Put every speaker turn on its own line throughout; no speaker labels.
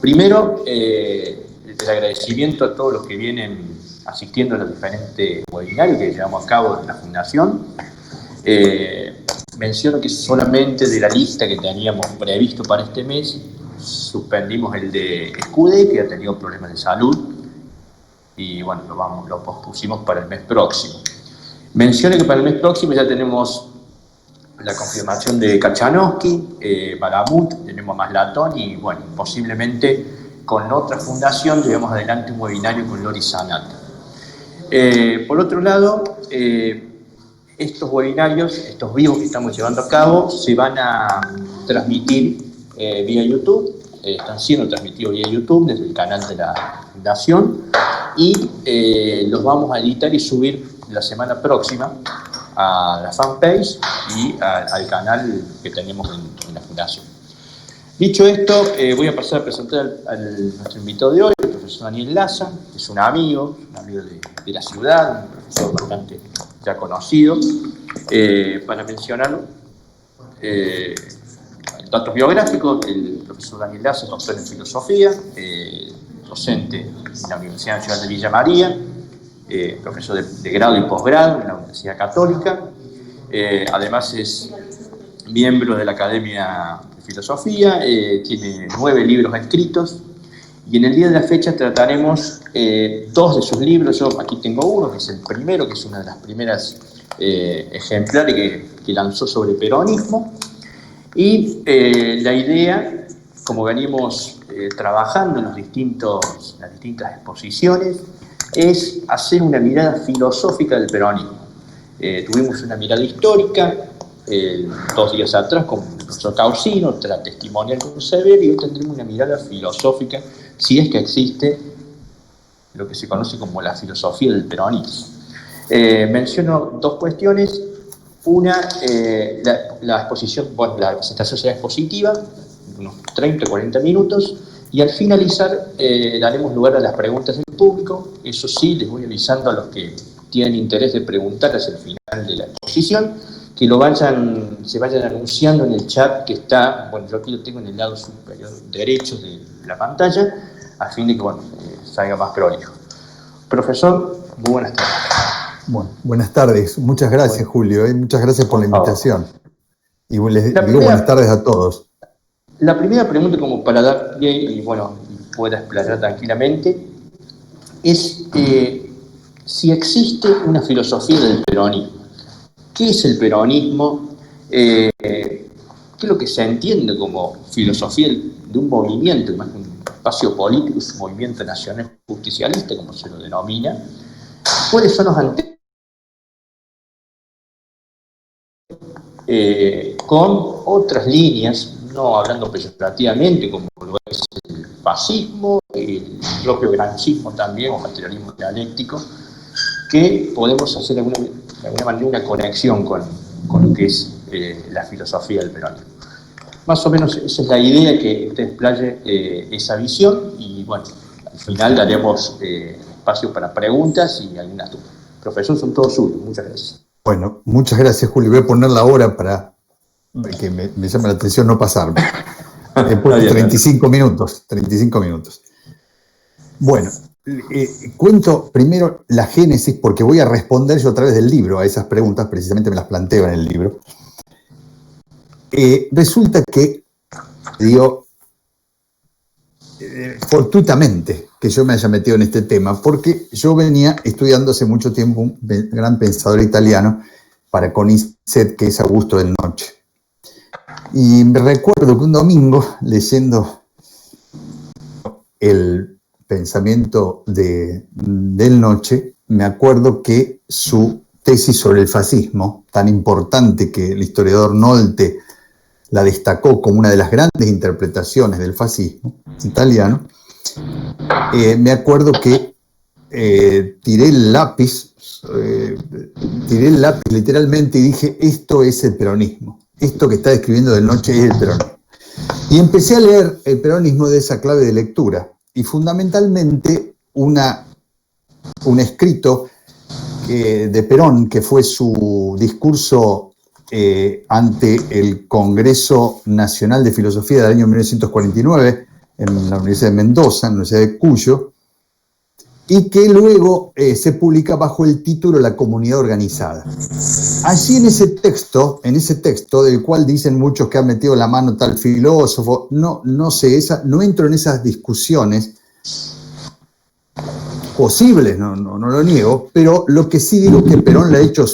Primero, el agradecimiento a todos los que vienen asistiendo a los diferentes webinarios que llevamos a cabo en la Fundación. Menciono que solamente de la lista que teníamos previsto para este mes, suspendimos el de Escude, que ha tenido problemas de salud, y bueno, lo pospusimos para el mes próximo. Menciono que para el mes próximo ya tenemos la confirmación de Kachanowski, Balamut, tenemos Maslatón y bueno, posiblemente con otra fundación llevamos adelante un webinario con Lori Sanata. Por otro lado, estos webinarios, estos vivos que estamos llevando a cabo, se van a transmitir vía YouTube, están siendo transmitidos vía YouTube desde el canal de la Fundación y los vamos a editar y subir la semana próxima a la fanpage y al canal que tenemos en la Fundación. Dicho esto, voy a pasar a presentar a nuestro invitado de hoy, el profesor Daniel Laza, que es un amigo de la ciudad, un profesor bastante ya conocido. Para mencionarlo, datos biográficos, el profesor Daniel Laza es doctor en filosofía, docente en la Universidad Nacional de Villa María, profesor de grado y posgrado en la Universidad Católica, además es miembro de la Academia de Filosofía, tiene 9 libros escritos y en el día de la fecha trataremos 2 de sus libros. Yo aquí tengo uno, que es el primero, que es una de las primeras ejemplares que lanzó sobre peronismo y la idea, como venimos trabajando en las distintas exposiciones, es hacer una mirada filosófica del peronismo. Tuvimos una mirada histórica 2 días atrás con el profesor Causino, otra testimonial con Sever, y hoy tendremos una mirada filosófica, si es que existe lo que se conoce como la filosofía del peronismo. Menciono 2 cuestiones. Una, la exposición, bueno, la presentación será expositiva, unos 30 o 40 minutos, y al finalizar daremos lugar a las preguntas del público. Eso sí, les voy avisando a los que tienen interés de preguntar hacia el final de la exposición, que se vayan anunciando en el chat que está, bueno, yo aquí lo tengo en el lado superior derecho de la pantalla, a fin de que, bueno, salga más prolijo. Profesor, muy buenas tardes.
Bueno, buenas tardes. Muchas gracias, Julio. Muchas gracias por la invitación. Y les digo buenas tardes a todos.
La primera pregunta, como para dar pie y bueno, pueda explayar tranquilamente, es si existe una filosofía del peronismo. ¿Qué es el peronismo? ¿Qué es lo que se entiende como filosofía de un movimiento, más que un espacio político, es un movimiento nacional justicialista, como se lo denomina? ¿Cuáles son los antecedentes con otras líneas, no hablando peyorativamente, como lo es el fascismo, el propio gramscismo también, o materialismo dialéctico, que podemos hacer de alguna manera una conexión con lo que es la filosofía del peronismo? Más o menos esa es la idea, que usted explaye esa visión, y bueno, al final daremos espacio para preguntas y algunas dudas. Profesor, son todos suyos. Muchas gracias.
Bueno, muchas gracias, Julio. Voy a poner la hora para que me llame la atención no pasarme. He puesto 35 minutos. Bueno, cuento primero la génesis, porque voy a responder yo a través del libro a esas preguntas, precisamente me las planteo en el libro. Resulta que, fortuitamente que yo me haya metido en este tema, porque yo venía estudiando hace mucho tiempo un gran pensador italiano para CONICET, que es Augusto del Noce. Y me recuerdo que un domingo, leyendo el pensamiento del Noce, me acuerdo que su tesis sobre el fascismo, tan importante que el historiador Nolte la destacó como una de las grandes interpretaciones del fascismo italiano, me acuerdo que tiré el lápiz literalmente y dije: esto es el peronismo, esto que está describiendo del Noce es el peronismo. Y empecé a leer el peronismo de esa clave de lectura, y fundamentalmente un escrito de Perón, que fue su discurso ante el Congreso Nacional de Filosofía del año 1949, en la Universidad de Mendoza, en la Universidad de Cuyo, y que luego se publica bajo el título La comunidad organizada. Allí en ese texto del cual dicen muchos que ha metido la mano tal filósofo, no sé, no entro en esas discusiones posibles, no lo niego, pero lo que sí digo es que Perón la ha hecho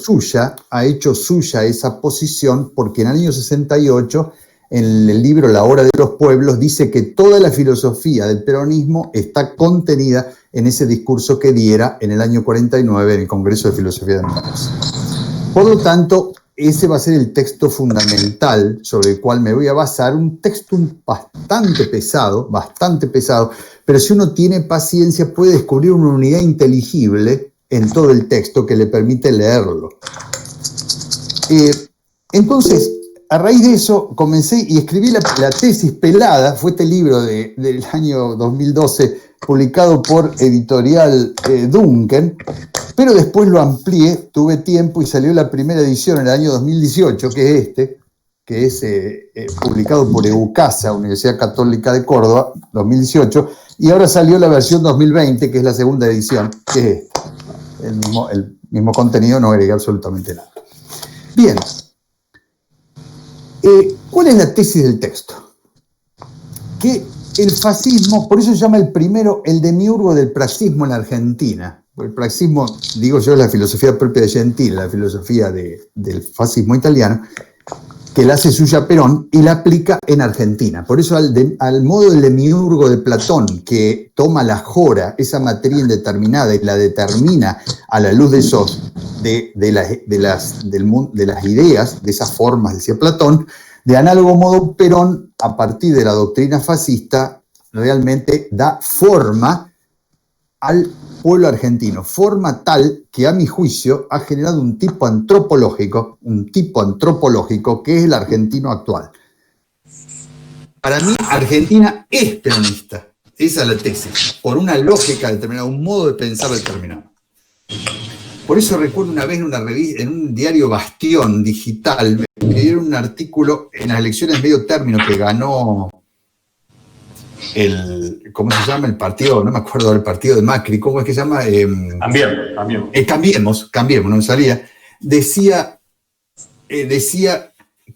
suya esa posición, porque en el año 68, en el libro La Hora de los Pueblos, dice que toda la filosofía del peronismo está contenida en ese discurso que diera en el año 49 en el Congreso de Filosofía de Mendoza. Por lo tanto, ese va a ser el texto fundamental sobre el cual me voy a basar, un texto bastante pesado, pero si uno tiene paciencia puede descubrir una unidad inteligible en todo el texto que le permite leerlo. Entonces, a raíz de eso comencé y escribí la tesis pelada, fue este libro del año 2012, publicado por Editorial Duncan, pero después lo amplié, tuve tiempo y salió la primera edición en el año 2018, que es publicado por EUCASA, Universidad Católica de Córdoba, 2018, y ahora salió la versión 2020, que es la segunda edición, que es el mismo contenido, no agregué absolutamente nada. Bien, ¿cuál es la tesis del texto? Que el fascismo, por eso se llama el primero el demiurgo del praxismo en la Argentina. El praxismo, digo yo, es la filosofía propia de Gentile, la filosofía del fascismo italiano, que la hace suya Perón y la aplica en Argentina. Por eso al modo del demiurgo de Platón, que toma la jora, esa materia indeterminada, y la determina a la luz de las ideas, de esas formas, decía Platón, de análogo modo Perón, a partir de la doctrina fascista, realmente da forma al pueblo argentino, forma tal que a mi juicio ha generado un tipo antropológico que es el argentino actual. Para mí, Argentina es peronista, esa es la tesis, por una lógica determinada, un modo de pensar determinado. Por eso recuerdo una vez en una revista, en un diario Bastión digital, me dieron un artículo en las elecciones medio término que ganó ¿cómo se llama el partido? No me acuerdo del partido de Macri, ¿cómo es que se llama? Cambiemos, no me salía. Decía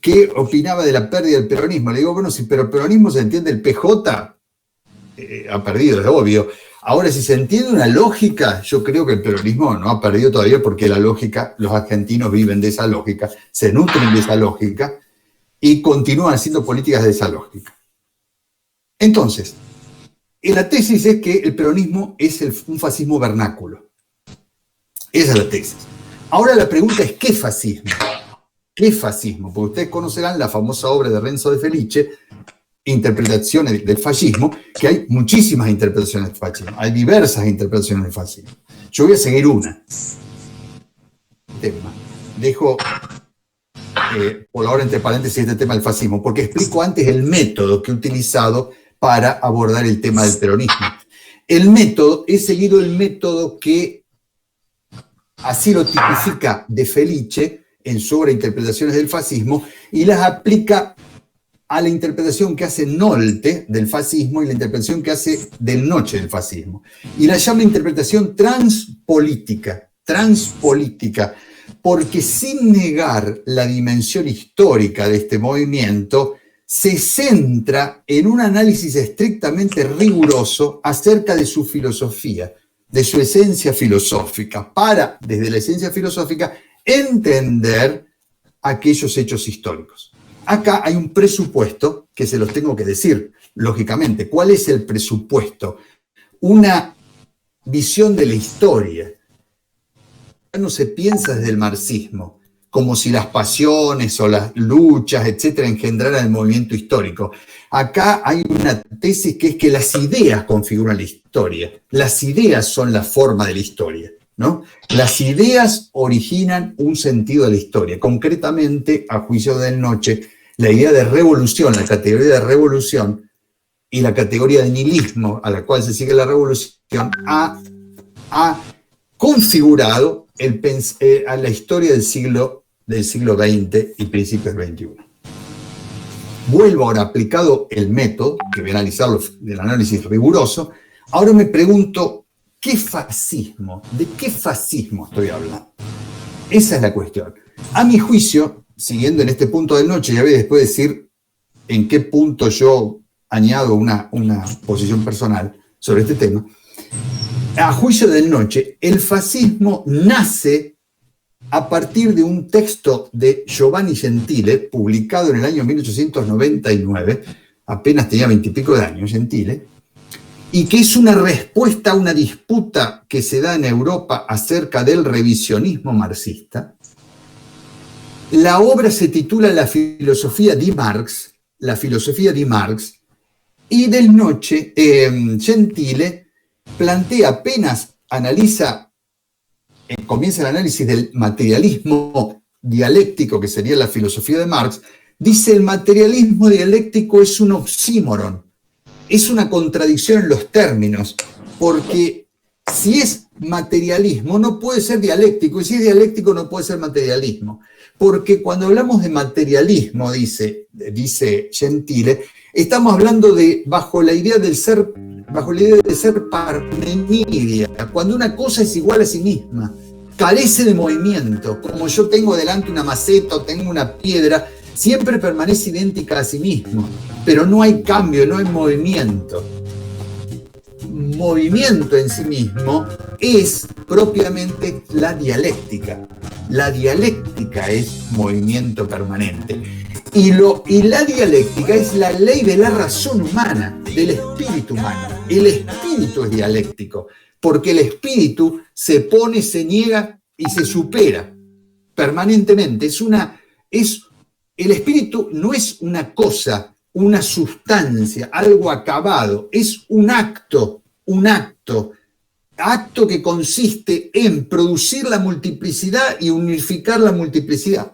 qué opinaba de la pérdida del peronismo. Le digo, bueno, si pero peronismo se entiende el PJ, ha perdido, es obvio. Ahora, si se entiende una lógica, yo creo que el peronismo no ha perdido todavía, porque la lógica, los argentinos viven de esa lógica, se nutren de esa lógica y continúan haciendo políticas de esa lógica. Entonces, la tesis es que el peronismo es un fascismo vernáculo. Esa es la tesis. Ahora la pregunta es, ¿qué fascismo? ¿Qué fascismo? Porque ustedes conocerán la famosa obra de Renzo de Felice, Interpretaciones del fascismo, que hay muchísimas interpretaciones del fascismo, hay diversas interpretaciones del fascismo. Yo voy a seguir una. Dejo por ahora entre paréntesis este tema del fascismo, porque explico antes el método que he utilizado para abordar el tema del peronismo. El método, he seguido el método que así lo tipifica de Felice en su obra Interpretaciones del fascismo, y las aplica a la interpretación que hace Nolte del fascismo y la interpretación que hace Del Noche del fascismo. Y la llama interpretación transpolítica, porque sin negar la dimensión histórica de este movimiento, se centra en un análisis estrictamente riguroso acerca de su filosofía, de su esencia filosófica, para, desde la esencia filosófica, entender aquellos hechos históricos. Acá hay un presupuesto que se los tengo que decir, lógicamente. ¿Cuál es el presupuesto? Una visión de la historia. No se piensa desde el marxismo, como si las pasiones o las luchas, etcétera, engendraran el movimiento histórico. Acá hay una tesis que es que las ideas configuran la historia. Las ideas son la forma de la historia, ¿no? Las ideas originan un sentido de la historia. Concretamente, a juicio de Del Noche, la idea de revolución, la categoría de revolución y la categoría de nihilismo a la cual se sigue la revolución ha configurado a la historia del siglo XX y principios del XXI. vuelvo ahora aplicado el método, que voy a analizarlo del análisis riguroso, ahora me pregunto, ¿qué fascismo? ¿De qué fascismo estoy hablando? Esa es la cuestión. A mi juicio, siguiendo en este punto de noche, ya voy después decir en qué punto yo añado una posición personal sobre este tema. A juicio del noche, el fascismo nace a partir de un texto de Giovanni Gentile, publicado en el año 1899, apenas tenía 20 y pico de años Gentile, y que es una respuesta a una disputa que se da en Europa acerca del revisionismo marxista. La obra se titula La filosofía di Marx, y del noche Gentile plantea, apenas analiza, comienza el análisis del materialismo dialéctico, que sería la filosofía de Marx, dice: el materialismo dialéctico es un oxímoron, es una contradicción en los términos, porque si es materialismo no puede ser dialéctico, y si es dialéctico no puede ser materialismo, porque cuando hablamos de materialismo, dice Gentile, estamos hablando bajo la idea de ser parmenidia, cuando una cosa es igual a sí misma, carece de movimiento, como yo tengo delante una maceta o tengo una piedra, siempre permanece idéntica a sí mismo, pero no hay cambio, no hay movimiento. Movimiento en sí mismo es propiamente la dialéctica. La dialéctica es movimiento permanente. Y la dialéctica es la ley de la razón humana, del espíritu humano. El espíritu es dialéctico, porque el espíritu se pone, se niega y se supera permanentemente. El espíritu no es una cosa, una sustancia, algo acabado, es un acto que consiste en producir la multiplicidad y unificar la multiplicidad,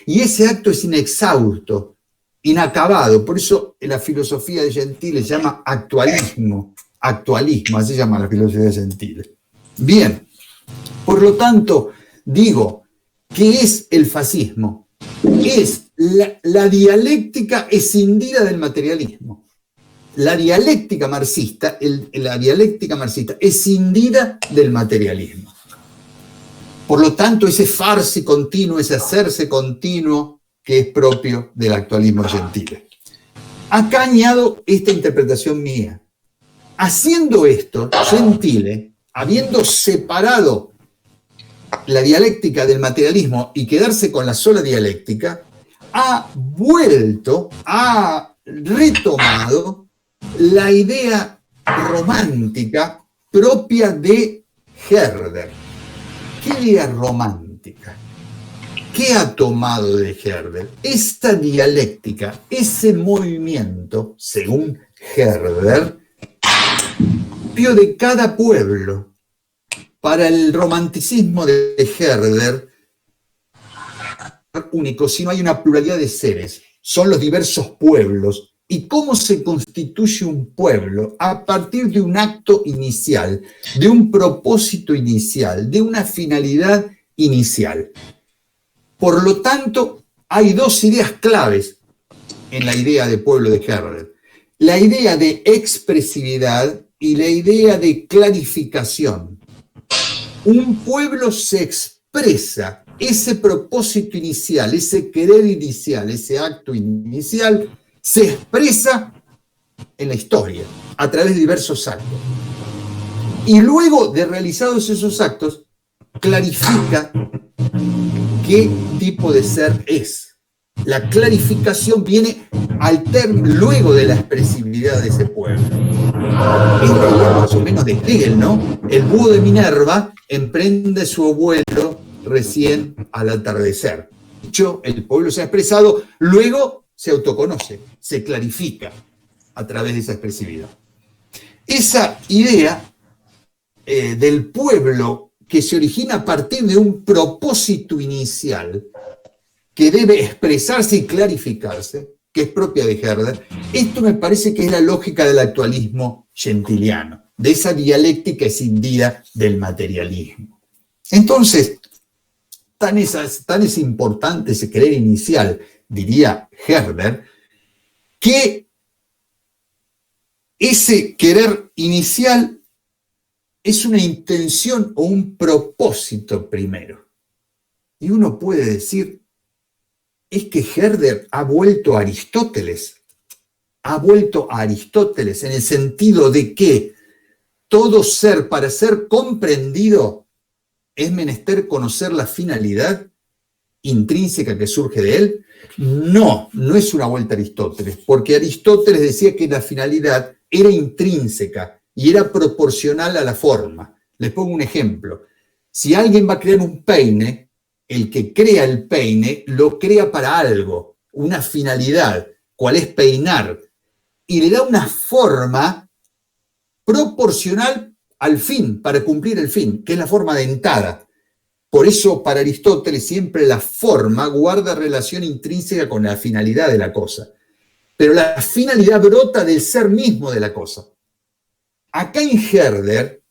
Y ese acto es inexhausto, inacabado. Por eso la filosofía de Gentile se llama actualismo, así se llama la filosofía de Gentile. Bien, por lo tanto, digo, ¿qué es el fascismo? Es la dialéctica escindida del materialismo. La dialéctica marxista escindida del materialismo. Por lo tanto, ese farse continuo, ese hacerse continuo que es propio del actualismo Gentile. Acá añado esta interpretación mía. Haciendo esto, Gentile, habiendo separado la dialéctica del materialismo y quedarse con la sola dialéctica, ha retomado la idea romántica propia de Herder. ¿Qué idea romántica? ¿Qué ha tomado de Herder? Esta dialéctica, ese movimiento, según Herder, propio de cada pueblo. Para el romanticismo de Herder, único, sino hay una pluralidad de seres, son los diversos pueblos. ¿Y cómo se constituye un pueblo? A partir de un acto inicial, de un propósito inicial, de una finalidad inicial. Por lo tanto, hay dos ideas claves en la idea de pueblo de Herder. La idea de expresividad y la idea de clarificación. Un pueblo se expresa, ese propósito inicial, ese querer inicial, ese acto inicial, se expresa en la historia, a través de diversos actos. Y luego de realizados esos actos, clarifica qué tipo de ser es. La clarificación viene luego de la expresividad de ese pueblo. Es la idea más o menos de Hegel, ¿no? El búho de Minerva emprende su vuelo recién al atardecer. De hecho, el pueblo se ha expresado, luego se autoconoce, se clarifica a través de esa expresividad. Esa idea del pueblo que se origina a partir de un propósito inicial que debe expresarse y clarificarse, que es propia de Herder, esto me parece que es la lógica del actualismo gentiliano, de esa dialéctica escindida del materialismo. Entonces, tan es importante ese querer inicial diría Herder, que ese querer inicial es una intención o un propósito primero. Y uno puede decir, es que Herder ha vuelto a Aristóteles. Ha vuelto a Aristóteles en el sentido de que todo ser, para ser comprendido, es menester conocer la finalidad intrínseca que surge de él. No, no es una vuelta a Aristóteles, porque Aristóteles decía que la finalidad era intrínseca y era proporcional a la forma. Les pongo un ejemplo. Si alguien va a crear un peine, el que crea el peine lo crea para algo, una finalidad, cual es peinar, y le da una forma proporcional al fin, para cumplir el fin, que es la forma dentada. Por eso, para Aristóteles, siempre la forma guarda relación intrínseca con la finalidad de la cosa. Pero la finalidad brota del ser mismo de la cosa. Acá en Herder,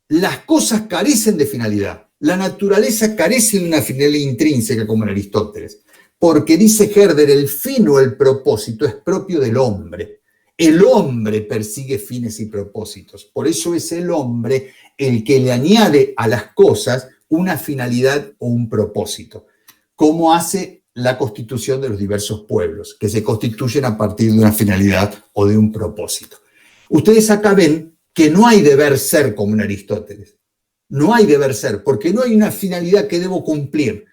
las cosas carecen de finalidad. La naturaleza carece de una finalidad intrínseca como en Aristóteles. Porque dice Herder, el fin o el propósito es propio del hombre. El hombre persigue fines y propósitos. Por eso es el hombre el que le añade a las cosas una finalidad o un propósito. Como hace la constitución de los diversos pueblos, que se constituyen a partir de una finalidad o de un propósito. Ustedes acá ven que no hay deber ser como en Aristóteles. No hay deber ser, porque no hay una finalidad que debo cumplir,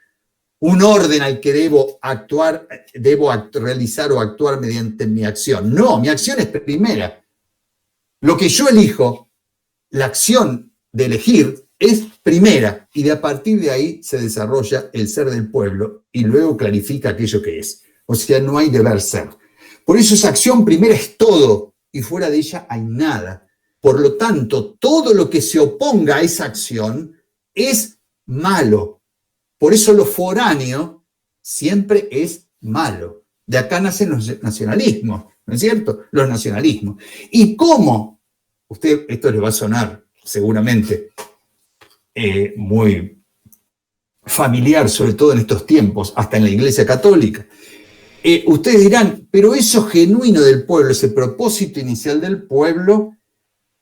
un orden al que debo actuar, realizar o actuar mediante mi acción. No, mi acción es primera. Lo que yo elijo, la acción de elegir, es primera, y de a partir de ahí se desarrolla el ser del pueblo y luego clarifica aquello que es. O sea, no hay deber ser. Por eso esa acción primera es todo, y fuera de ella hay nada. Por lo tanto, todo lo que se oponga a esa acción es malo. Por eso lo foráneo siempre es malo. De acá nacen los nacionalismos, ¿no es cierto? Los nacionalismos. ¿Y cómo? Esto les va a sonar seguramente muy familiar, sobre todo en estos tiempos, hasta en la Iglesia Católica. Ustedes dirán, pero eso genuino del pueblo, ese propósito inicial del pueblo,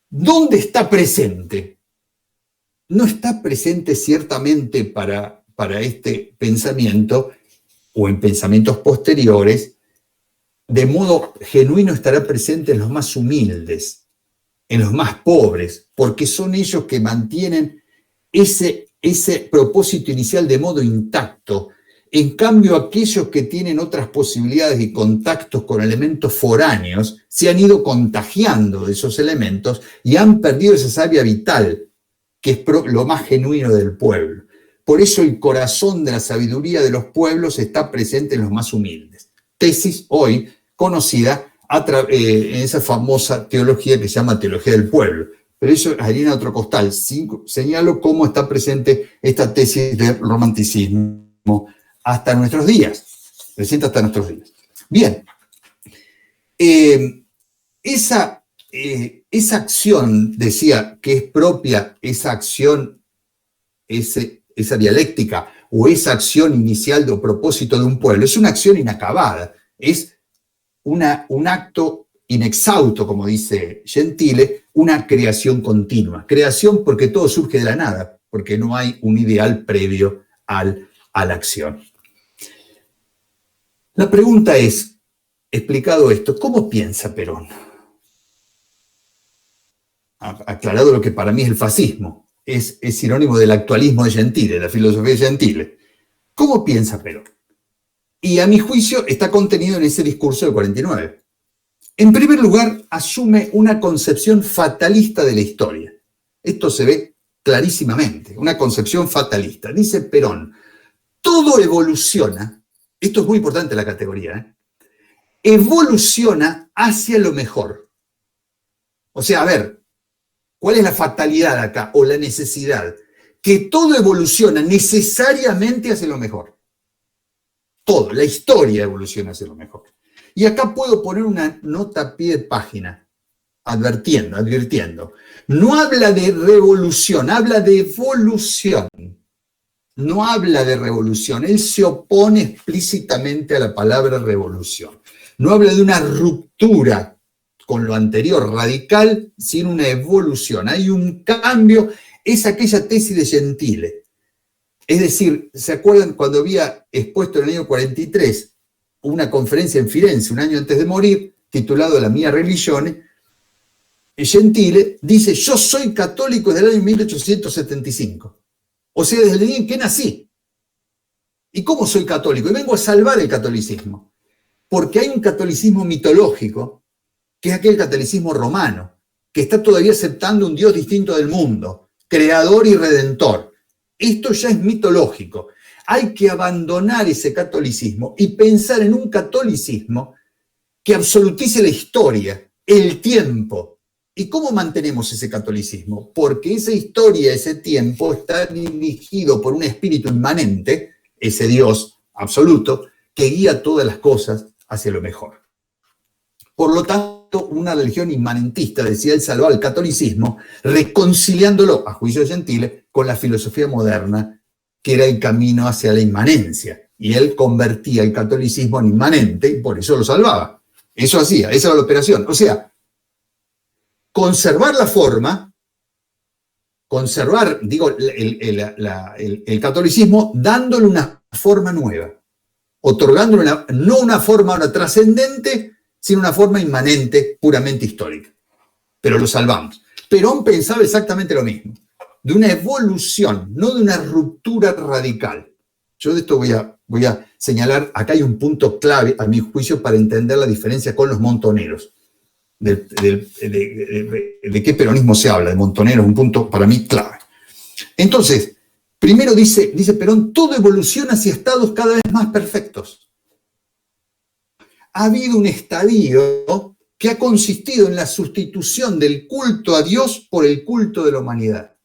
¿dónde está presente? No está presente ciertamente para este pensamiento o en pensamientos posteriores, de modo genuino estará presente en los más humildes, en los más pobres, porque son ellos que mantienen ese propósito inicial de modo intacto. En cambio, aquellos que tienen otras posibilidades y contactos con elementos foráneos se han ido contagiando de esos elementos y han perdido esa savia vital, que es lo más genuino del pueblo. Por eso el corazón de la sabiduría de los pueblos está presente en los más humildes. Tesis hoy conocida en esa famosa teología que se llama teología del pueblo. Pero eso es harina de otro costal. Señalo cómo está presente esta tesis del romanticismo hasta nuestros días. Presente hasta nuestros días. Bien. Esa acción, decía, que es propia, esa acción, esa dialéctica o esa acción inicial o propósito de un pueblo, es una acción inacabada, es un acto inexhausto, como dice Gentile, una creación continua. Creación porque todo surge de la nada, porque no hay un ideal previo a la acción. La pregunta es, explicado esto, ¿cómo piensa Perón? Aclarado lo que para mí es el fascismo, es sinónimo del actualismo de Gentile, de la filosofía de Gentile. ¿Cómo piensa Perón? Y a mi juicio está contenido en ese discurso del 49. En primer lugar, asume una concepción fatalista de la historia. Esto se ve clarísimamente, una concepción fatalista. Dice Perón, todo evoluciona, esto es muy importante la categoría, evoluciona hacia lo mejor. O sea, a ver, ¿cuál es la fatalidad acá o la necesidad? Que todo evoluciona necesariamente hacia lo mejor. Todo, la historia evoluciona hacia lo mejor. Y acá puedo poner una nota a pie de página, advirtiendo. No habla de revolución, habla de evolución. no habla de revolución, él se opone explícitamente a la palabra revolución. No habla de una ruptura con lo anterior radical, sino una evolución. Hay un cambio, es aquella tesis de Gentile. Es decir, ¿se acuerdan cuando había expuesto en el año 43 una conferencia en Firenze, un año antes de morir, titulado La mia religione? Gentile dice, yo soy católico desde el año 1875. O sea, desde el día en que nací. ¿Y cómo soy católico? Y vengo a salvar el catolicismo. Porque hay un catolicismo mitológico, que es aquel catolicismo romano, que está todavía aceptando un Dios distinto del mundo, creador y redentor. Esto ya es mitológico. Hay que abandonar ese catolicismo y pensar en un catolicismo que absolutice la historia, el tiempo. ¿Y cómo mantenemos ese catolicismo? Porque esa historia, ese tiempo, está dirigido por un espíritu inmanente, ese Dios absoluto, que guía todas las cosas hacia lo mejor. Por lo tanto, una religión inmanentista, decía él, salvaba el catolicismo, reconciliándolo, a juicio de Gentile, con la filosofía moderna, que era el camino hacia la inmanencia. Y él convertía el catolicismo en inmanente y por eso lo salvaba. Eso hacía, esa era la operación. O sea, conservar la forma, conservar, digo, el catolicismo, dándole una forma nueva, otorgándole no una forma trascendente, sino una forma inmanente, puramente histórica. Pero lo salvamos. Perón pensaba exactamente lo mismo, de una evolución, no de una ruptura radical. Yo de esto voy a señalar, acá hay un punto clave, a mi juicio, para entender la diferencia con los montoneros. De qué peronismo se habla, de Montoneros, un punto para mí clave. Entonces, primero dice Perón, todo evoluciona hacia estados cada vez más perfectos. Ha habido un estadio que ha consistido en la sustitución del culto a Dios por el culto de la humanidad.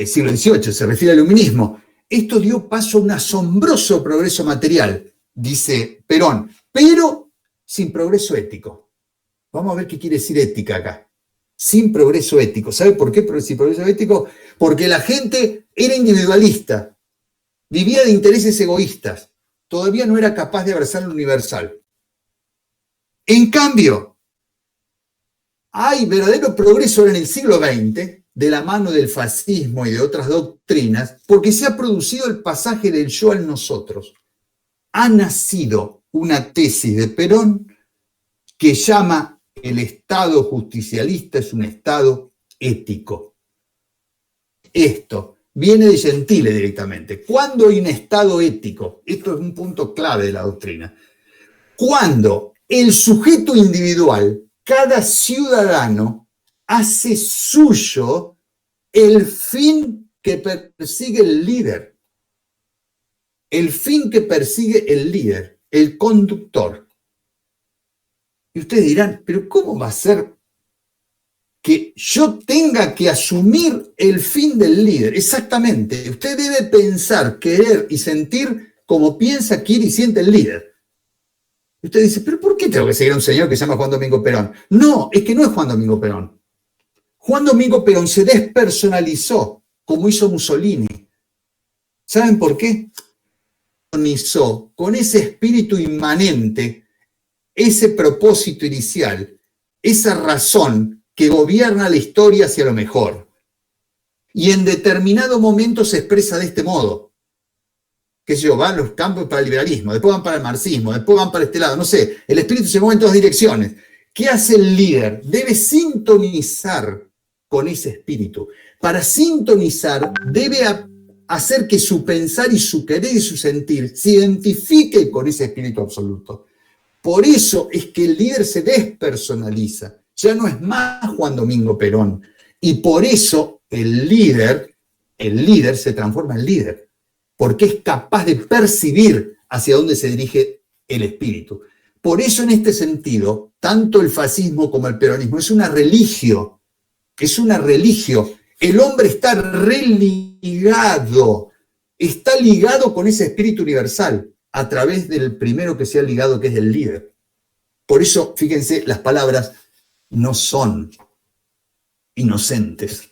Siglo XVIII, se refiere al iluminismo. Esto dio paso a un asombroso progreso material, dice Perón, pero sin progreso ético. Vamos a ver qué quiere decir ética acá. Sin progreso ético. ¿Sabe por qué sin progreso ético? Porque la gente era individualista, vivía de intereses egoístas, todavía no era capaz de abrazar lo universal. En cambio, hay verdadero progreso en el siglo XX, de la mano del fascismo y de otras doctrinas, porque se ha producido el pasaje del yo al nosotros. Ha nacido una tesis de Perón que llama el Estado justicialista es un Estado ético. Esto viene de Gentile directamente. ¿Cuándo hay un Estado ético? Esto es un punto clave de la doctrina. Cuando el sujeto individual, cada ciudadano, hace suyo el fin que persigue el líder. El fin que persigue el líder, el conductor. Y ustedes dirán, pero ¿cómo va a ser que yo tenga que asumir el fin del líder? Exactamente. Usted debe pensar, querer y sentir como piensa, quiere y siente el líder. Y usted dice, pero ¿por qué tengo que seguir a un señor que se llama Juan Domingo Perón? No, es que no es Juan Domingo Perón. Juan Domingo Perón se despersonalizó, como hizo Mussolini. ¿Saben por qué? Personalizó con ese espíritu inmanente, ese propósito inicial, esa razón que gobierna la historia hacia lo mejor. Y en determinado momento se expresa de este modo. Qué sé yo, van los campos para el liberalismo, después van para el marxismo, después van para este lado, no sé, el espíritu se mueve en todas direcciones. ¿Qué hace el líder? Debe sintonizar con ese espíritu. Para sintonizar, debe hacer que su pensar y su querer y su sentir se identifique con ese espíritu absoluto. Por eso es que el líder se despersonaliza. Ya no es más Juan Domingo Perón. Y por eso el líder se transforma en líder. Porque es capaz de percibir hacia dónde se dirige el espíritu. Por eso, en este sentido, tanto el fascismo como el peronismo es una religio. Es una religio. El hombre está religado. Está ligado con ese espíritu universal a través del primero que se ha ligado, que es el líder. Por eso, fíjense, las palabras no son inocentes.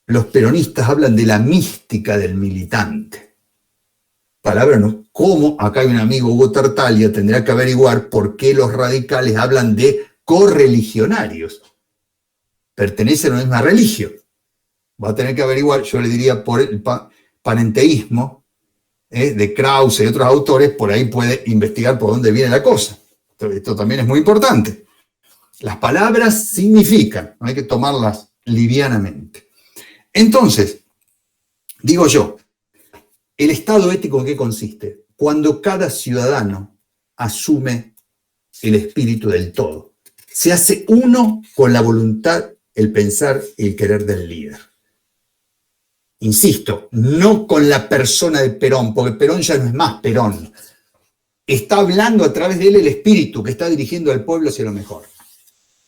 los peronistas hablan de la mística del militante. Palabra no, como acá hay un amigo, Hugo Tartaglia, tendrá que averiguar por qué los radicales hablan de correligionarios. Pertenecen a la misma religión. Va a tener que averiguar, yo le diría, por el panenteísmo de Krause y otros autores, por ahí puede investigar por dónde viene la cosa. Esto también es muy importante. Las palabras significan, no hay que tomarlas livianamente. Entonces, digo yo, ¿el Estado ético en qué consiste? Cuando cada ciudadano asume el espíritu del todo. Se hace uno con la voluntad, el pensar y el querer del líder. Insisto, no con la persona de Perón, porque Perón ya no es más Perón. Está hablando a través de él el espíritu que está dirigiendo al pueblo hacia lo mejor.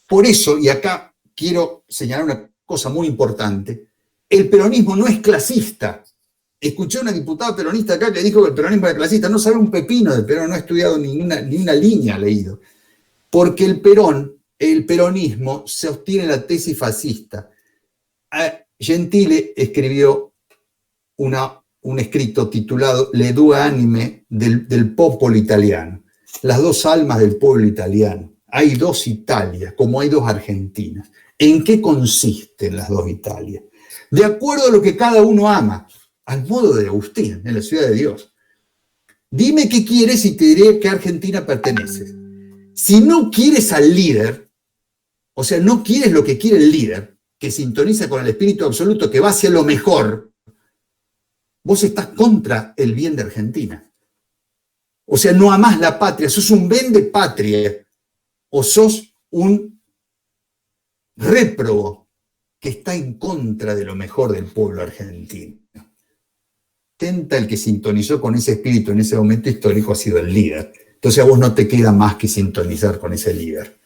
Por eso, y acá quiero señalar una cosa muy importante, el peronismo no es clasista. Escuché a una diputada peronista acá que dijo que el peronismo era clasista. No sabe un pepino de Perón, no ha estudiado ni una línea ha leído. Porque el peronismo sostiene la tesis fascista. Gentile escribió un escrito titulado Le due anime del popolo italiano, las dos almas del pueblo italiano. Hay dos Italias, como hay dos Argentinas. ¿En qué consisten las dos Italias? De acuerdo a lo que cada uno ama, al modo de Agustín, en la Ciudad de Dios. Dime qué quieres y te diré a qué Argentina perteneces. Si no quieres al líder, o sea, no quieres lo que quiere el líder, que sintoniza con el espíritu absoluto, que va hacia lo mejor, vos estás contra el bien de Argentina. O sea, no amás la patria, sos un vende patria, o sos un réprobo que está en contra de lo mejor del pueblo argentino. El que sintonizó con ese espíritu en ese momento histórico ha sido el líder. Entonces a vos no te queda más que sintonizar con ese líder.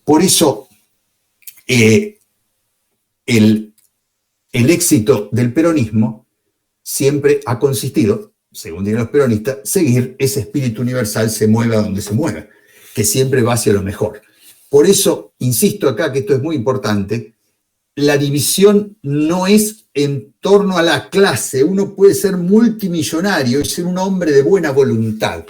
Por eso el éxito del peronismo siempre ha consistido, según dirían los peronistas, seguir ese espíritu universal, se mueva donde se mueva, que siempre va hacia lo mejor. Por eso, insisto acá que esto es muy importante, la división no es en torno a la clase. Uno puede ser multimillonario y ser un hombre de buena voluntad.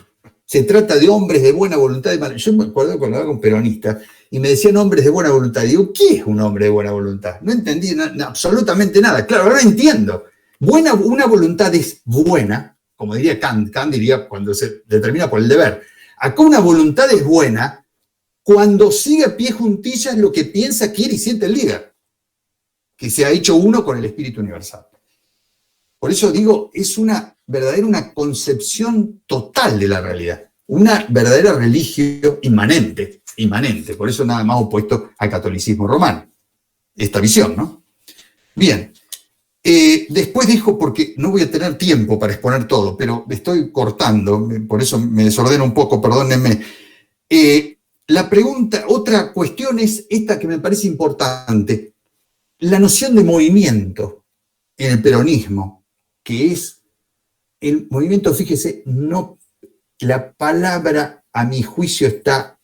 Se trata de hombres de buena voluntad. Yo me acuerdo cuando hablaba con peronistas y me decían hombres de buena voluntad. Digo, ¿qué es un hombre de buena voluntad? No entendí absolutamente nada. Claro, ahora entiendo. Una voluntad es buena, como diría Kant. Kant diría cuando se determina por el deber. Acá una voluntad es buena cuando sigue a pie juntillas lo que piensa, quiere y siente el líder, que se ha hecho uno con el espíritu universal. Por eso digo, es una concepción total de la realidad, una verdadera religión inmanente, por eso nada más opuesto al catolicismo romano, esta visión, ¿no? Bien, después dijo, porque no voy a tener tiempo para exponer todo, pero estoy cortando, por eso me desordeno un poco, perdónenme. La pregunta, otra cuestión es esta que me parece importante, la noción de movimiento en el peronismo, que es el movimiento, fíjese, no, la palabra a mi juicio está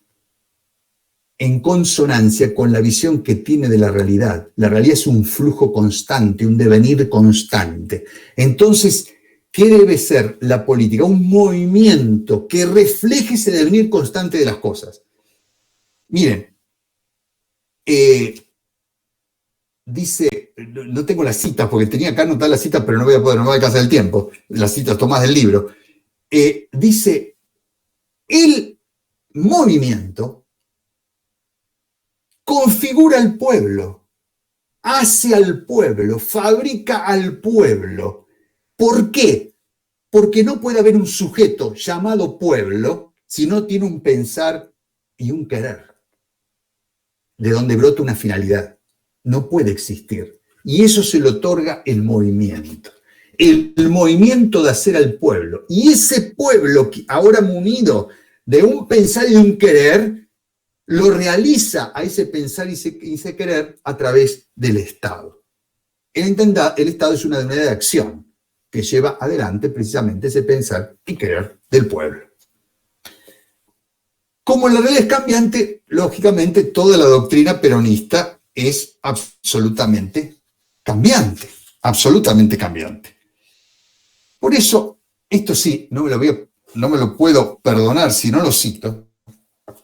en consonancia con la visión que tiene de la realidad. La realidad es un flujo constante, un devenir constante. Entonces, ¿qué debe ser la política? Un movimiento que refleje ese devenir constante de las cosas. Miren, dice, no tengo las citas, porque tenía acá anotar las citas, pero no voy a poder, no me va a alcanzar el tiempo, las citas tomadas del libro. Dice, el movimiento configura al pueblo, hace al pueblo, fabrica al pueblo. ¿Por qué? Porque no puede haber un sujeto llamado pueblo si no tiene un pensar y un querer, de donde brota una finalidad. No puede existir. Y eso se le otorga el movimiento. El movimiento de hacer al pueblo. Y ese pueblo, ahora munido de un pensar y un querer, lo realiza a ese pensar y ese querer a través del Estado. El Estado es una unidad de acción que lleva adelante precisamente ese pensar y querer del pueblo. Como la realidad es cambiante, lógicamente toda la doctrina peronista es absolutamente cambiante, absolutamente cambiante. Por eso, esto sí, no me lo puedo perdonar si no lo cito,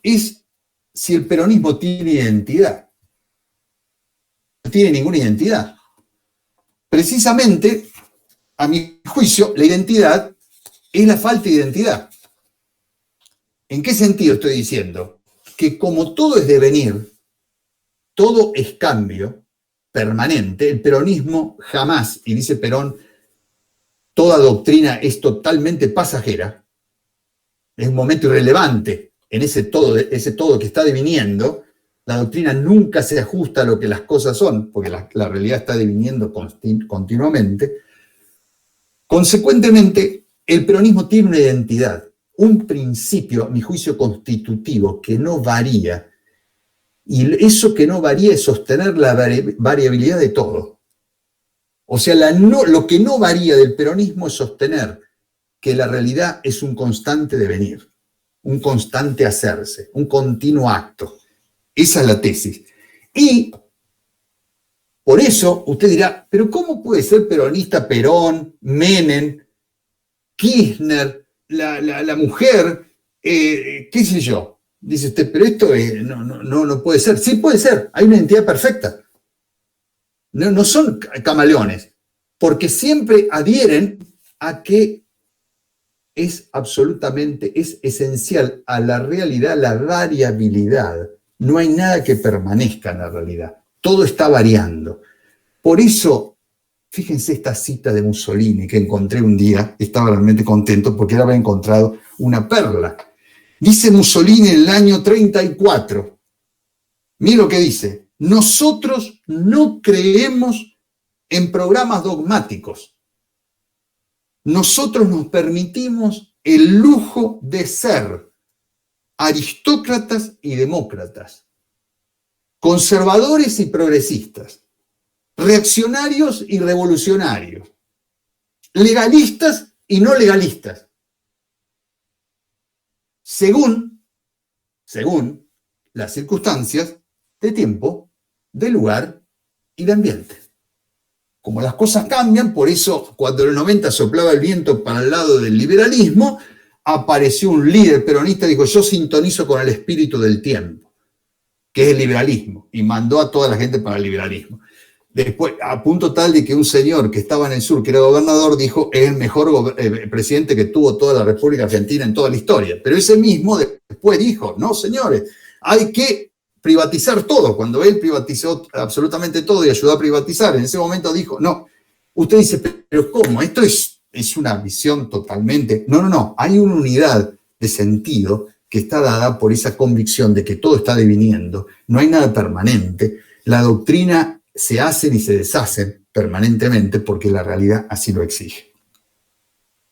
es si el peronismo tiene identidad. No tiene ninguna identidad. Precisamente, a mi juicio, la identidad es la falta de identidad. ¿En qué sentido estoy diciendo? Que como todo es devenir, todo es cambio permanente, el peronismo jamás, y dice Perón, toda doctrina es totalmente pasajera, es un momento irrelevante en ese todo que está deviniendo. La doctrina nunca se ajusta a lo que las cosas son, porque la realidad está deviniendo continuamente. Consecuentemente, el peronismo tiene una identidad, un principio, a mi juicio, constitutivo, que no varía. Y eso que no varía es sostener la variabilidad de todo. O sea, lo que no varía del peronismo es sostener que la realidad es un constante devenir, un constante hacerse, un continuo acto. Esa es la tesis. Y por eso usted dirá, pero ¿cómo puede ser peronista Perón, Menem, Kirchner, la mujer, qué sé yo? Dice usted, pero esto no puede ser. Sí puede ser, hay una identidad perfecta. No son camaleones, porque siempre adhieren a que es esencial a la realidad la variabilidad. No hay nada que permanezca en la realidad. Todo está variando. Por eso, fíjense esta cita de Mussolini que encontré un día, estaba realmente contento porque había encontrado una perla. Dice Mussolini en el año 34, mira lo que dice, nosotros no creemos en programas dogmáticos. Nosotros nos permitimos el lujo de ser aristócratas y demócratas, conservadores y progresistas, reaccionarios y revolucionarios, legalistas y no legalistas, según las circunstancias de tiempo, de lugar y de ambiente. Como las cosas cambian, por eso cuando en los 90 soplaba el viento para el lado del liberalismo, apareció un líder peronista y dijo, yo sintonizo con el espíritu del tiempo, que es el liberalismo, y mandó a toda la gente para el liberalismo. Después, a punto tal de que un señor que estaba en el sur, que era gobernador, dijo, es el mejor presidente que tuvo toda la República Argentina en toda la historia. Pero ese mismo después dijo, no, señores, hay que privatizar todo. Cuando él privatizó absolutamente todo y ayudó a privatizar, en ese momento dijo, no. Usted dice, pero ¿cómo? Esto es una visión totalmente... No, hay una unidad de sentido que está dada por esa convicción de que todo está deviniendo, no hay nada permanente, la doctrina se hacen y se deshacen permanentemente porque la realidad así lo exige.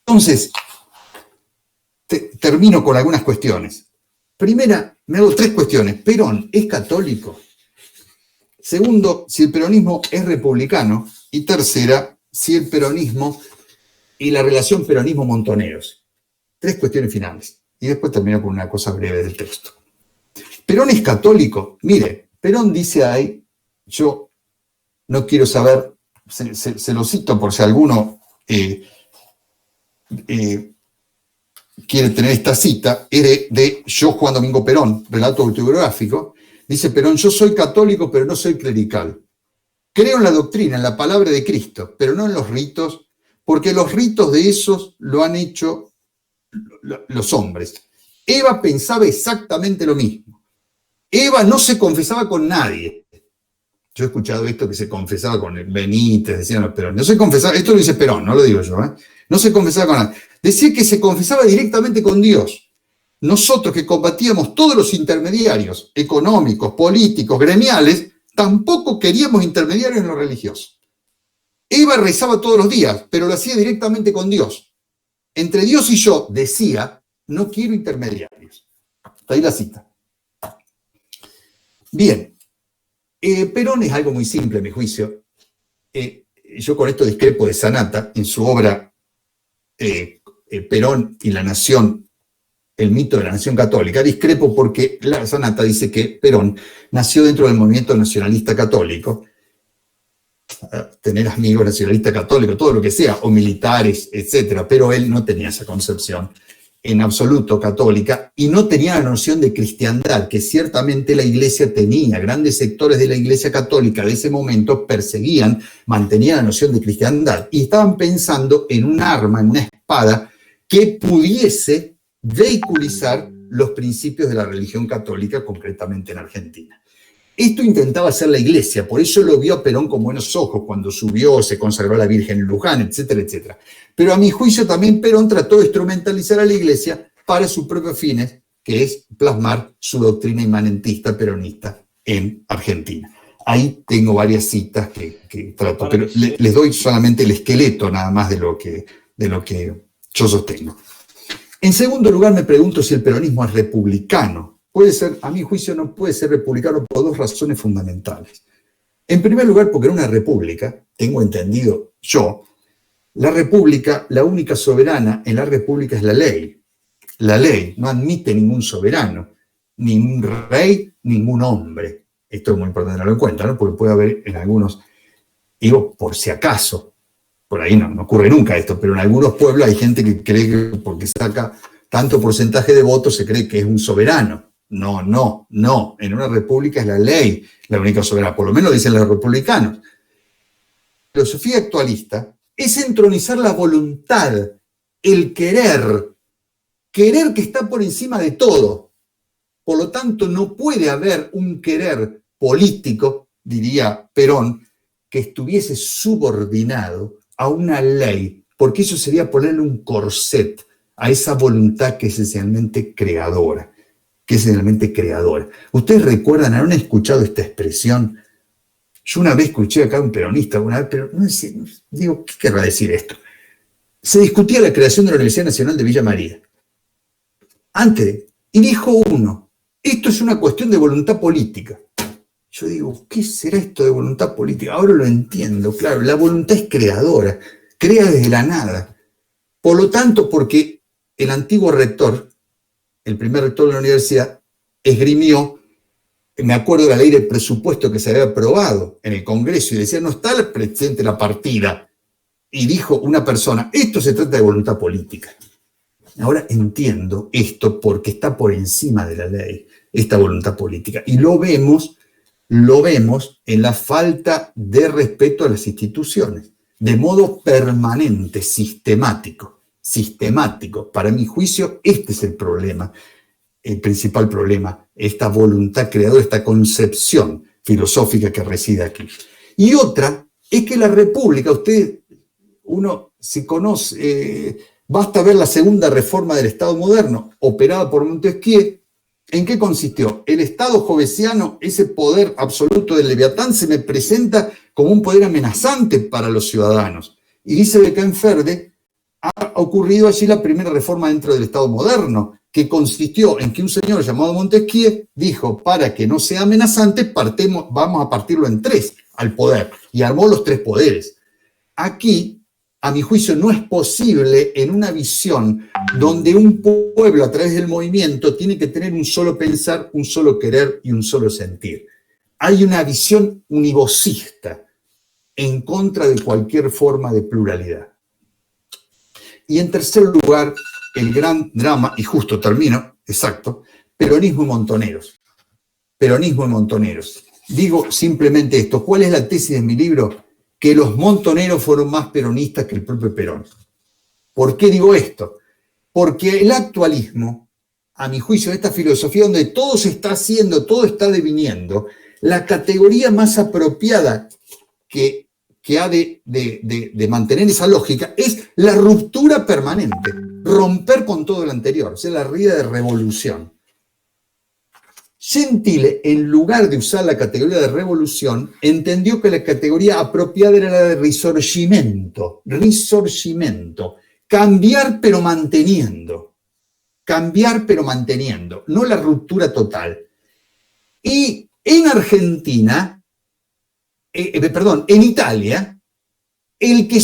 Entonces, termino con algunas cuestiones. Primera, me hago 3 cuestiones. ¿Perón es católico? Segundo, si el peronismo es republicano. Y tercera, si el peronismo y la relación peronismo-Montoneros. 3 cuestiones finales. Y después termino con una cosa breve del texto. ¿Perón es católico? Mire, Perón dice ahí, yo no quiero saber, se lo cito por si alguno quiere tener esta cita, es de Yo Juan Domingo Perón, relato autobiográfico. Dice Perón, yo soy católico pero no soy clerical. Creo en la doctrina, en la palabra de Cristo, pero no en los ritos, porque los ritos de esos lo han hecho los hombres. Eva pensaba exactamente lo mismo. Eva no se confesaba con nadie. Yo he escuchado esto que se confesaba con el Benítez, decían los Perón. No se confesaba, esto lo dice Perón, no lo digo yo, ¿eh? No se confesaba con nadie. Decía que se confesaba directamente con Dios. Nosotros que combatíamos todos los intermediarios económicos, políticos, gremiales, tampoco queríamos intermediarios en lo religioso. Eva rezaba todos los días, pero lo hacía directamente con Dios. Entre Dios y yo, decía, no quiero intermediarios. Está ahí la cita. Bien. Perón es algo muy simple, a mi juicio. Yo con esto discrepo de Sanata, en su obra Perón y la Nación, el mito de la nación católica. Discrepo porque Sanata dice que Perón nació dentro del movimiento nacionalista católico tener amigos nacionalistas católicos, todo lo que sea, o militares, etcétera, pero él no tenía esa concepción en absoluto católica y no tenía la noción de cristiandad, que ciertamente la Iglesia tenía. Grandes sectores de la Iglesia católica de ese momento perseguían, mantenían la noción de cristiandad y estaban pensando en un arma, en una espada que pudiese vehiculizar los principios de la religión católica, concretamente en Argentina. Esto intentaba hacer la Iglesia, por eso lo vio a Perón con buenos ojos cuando subió, se consagró a la Virgen en Luján, etcétera, etcétera. Pero a mi juicio también Perón trató de instrumentalizar a la Iglesia para sus propios fines, que es plasmar su doctrina inmanentista peronista en Argentina. Ahí tengo varias citas que trato, pero les doy solamente el esqueleto nada más de lo que yo sostengo. En segundo lugar, me pregunto si el peronismo es republicano. Puede ser, a mi juicio, no puede ser republicano por dos razones fundamentales. En primer lugar, porque en una república, tengo entendido yo, la república, la única soberana en la república es la ley. La ley no admite ningún soberano, ningún rey, ningún hombre. Esto es muy importante tenerlo en cuenta, ¿no? Porque puede haber en algunos, digo, por si acaso, por ahí no ocurre nunca esto, pero en algunos pueblos hay gente que cree que porque saca tanto porcentaje de votos se cree que es un soberano. No. En una república es la ley la única soberana, por lo menos dicen los republicanos. La filosofía actualista es entronizar la voluntad, el querer que está por encima de todo. Por lo tanto, no puede haber un querer político, diría Perón, que estuviese subordinado a una ley, porque eso sería ponerle un corset a esa voluntad que es esencialmente creadora. ¿Ustedes recuerdan, han escuchado esta expresión? Yo una vez escuché acá a un peronista, pero no sé, digo, ¿qué querrá decir esto? Se discutía la creación de la Universidad Nacional de Villa María. Y dijo uno, esto es una cuestión de voluntad política. Yo digo, ¿qué será esto de voluntad política? Ahora lo entiendo, claro, la voluntad es creadora, crea desde la nada. Por lo tanto, porque el antiguo rector, el primer rector de la universidad, esgrimió, me acuerdo de la ley de presupuesto que se había aprobado en el Congreso y decía, no está presente la partida. Y dijo una persona, esto se trata de voluntad política. Ahora entiendo esto porque está por encima de la ley, esta voluntad política. Y lo vemos en la falta de respeto a las instituciones, de modo permanente, sistemático. Para mi juicio, este es el problema, el principal problema, esta voluntad creadora, esta concepción filosófica que reside aquí. Y otra es que la República, uno se conoce, basta ver la segunda reforma del Estado moderno, operada por Montesquieu. ¿En qué consistió? El Estado jovesiano, ese poder absoluto del Leviatán, se me presenta como un poder amenazante para los ciudadanos. Y dice Beckenferde, ha ocurrido allí la primera reforma dentro del Estado moderno, que consistió en que un señor llamado Montesquieu dijo, para que no sea amenazante, vamos a partirlo en tres al poder, y armó los tres poderes. Aquí, a mi juicio, no es posible en una visión donde un pueblo a través del movimiento tiene que tener un solo pensar, un solo querer y un solo sentir. Hay una visión univocista en contra de cualquier forma de pluralidad. Y en tercer lugar, el gran drama, y justo termino, exacto, peronismo y montoneros. Digo simplemente esto, ¿cuál es la tesis de mi libro? Que los montoneros fueron más peronistas que el propio Perón. ¿Por qué digo esto? Porque el actualismo, a mi juicio, esta filosofía donde todo se está haciendo, todo está deviniendo, la categoría más apropiada que ha de mantener esa lógica es la ruptura permanente, romper con todo lo anterior, o sea, la idea de revolución. Gentile, en lugar de usar la categoría de revolución, entendió que la categoría apropiada era la de risorgimento, cambiar pero manteniendo, no la ruptura total. Y en Argentina, en Italia, el que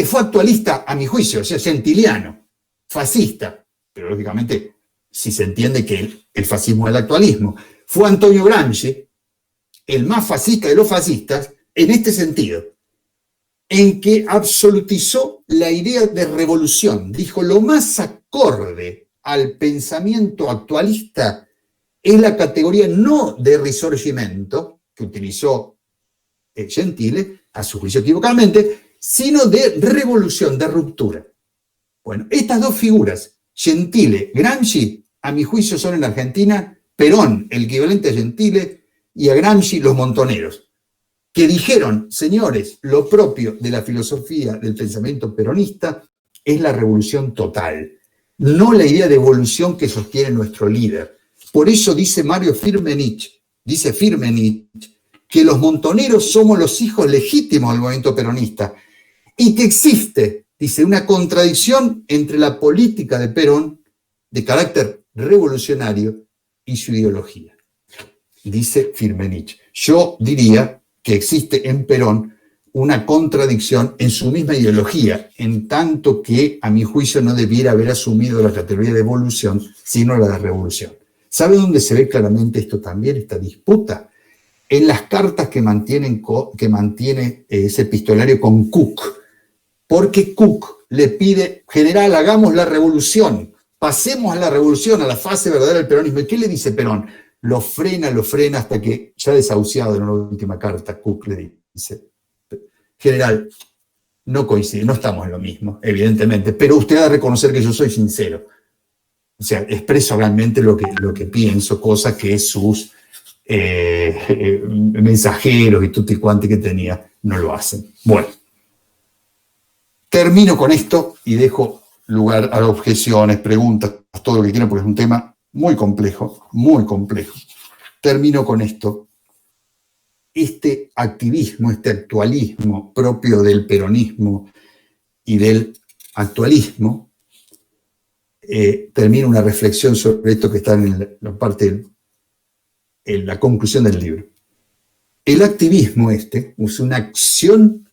fue actualista, a mi juicio, o sea, gentiliano, fascista, pero lógicamente, si se entiende que el fascismo es el actualismo, fue Antonio Gramsci, el más fascista de los fascistas, en este sentido, en que absolutizó la idea de revolución. Dijo, lo más acorde al pensamiento actualista es la categoría no de risorgimento, que utilizó Gentile, a su juicio equivocadamente, sino de revolución, de ruptura. Bueno, estas dos figuras, Gentile, Gramsci, a mi juicio son en Argentina Perón, el equivalente a Gentile, y a Gramsci los montoneros, que dijeron, señores, lo propio de la filosofía del pensamiento peronista es la revolución total, no la idea de evolución que sostiene nuestro líder. Por eso dice Firmenich, que los montoneros somos los hijos legítimos del movimiento peronista y que existe, dice, una contradicción entre la política de Perón de carácter revolucionario y su ideología. Dice Firmenich. Yo diría que existe en Perón una contradicción en su misma ideología, en tanto que, a mi juicio, no debiera haber asumido la categoría de evolución, sino la de revolución. ¿Sabe dónde se ve claramente esto también, esta disputa? En las cartas que mantiene ese epistolario con Cook, porque Cook le pide, general, hagamos la revolución, pasemos a la revolución, a la fase verdadera del peronismo. ¿Y qué le dice Perón? Lo frena hasta que, ya desahuciado en la última carta, Cook le dice, general, no coincide, no estamos en lo mismo, evidentemente, pero usted ha de reconocer que yo soy sincero. O sea, expreso realmente lo que pienso, cosa que sus mensajeros y tutti quanti que tenía no lo hacen. Bueno, termino con esto y dejo lugar a objeciones, preguntas, todo lo que quieran, porque es un tema muy complejo, muy complejo. Termino con esto. Este activismo, este actualismo propio del peronismo y del actualismo, termino una reflexión sobre esto que está en la conclusión del libro. El activismo es una acción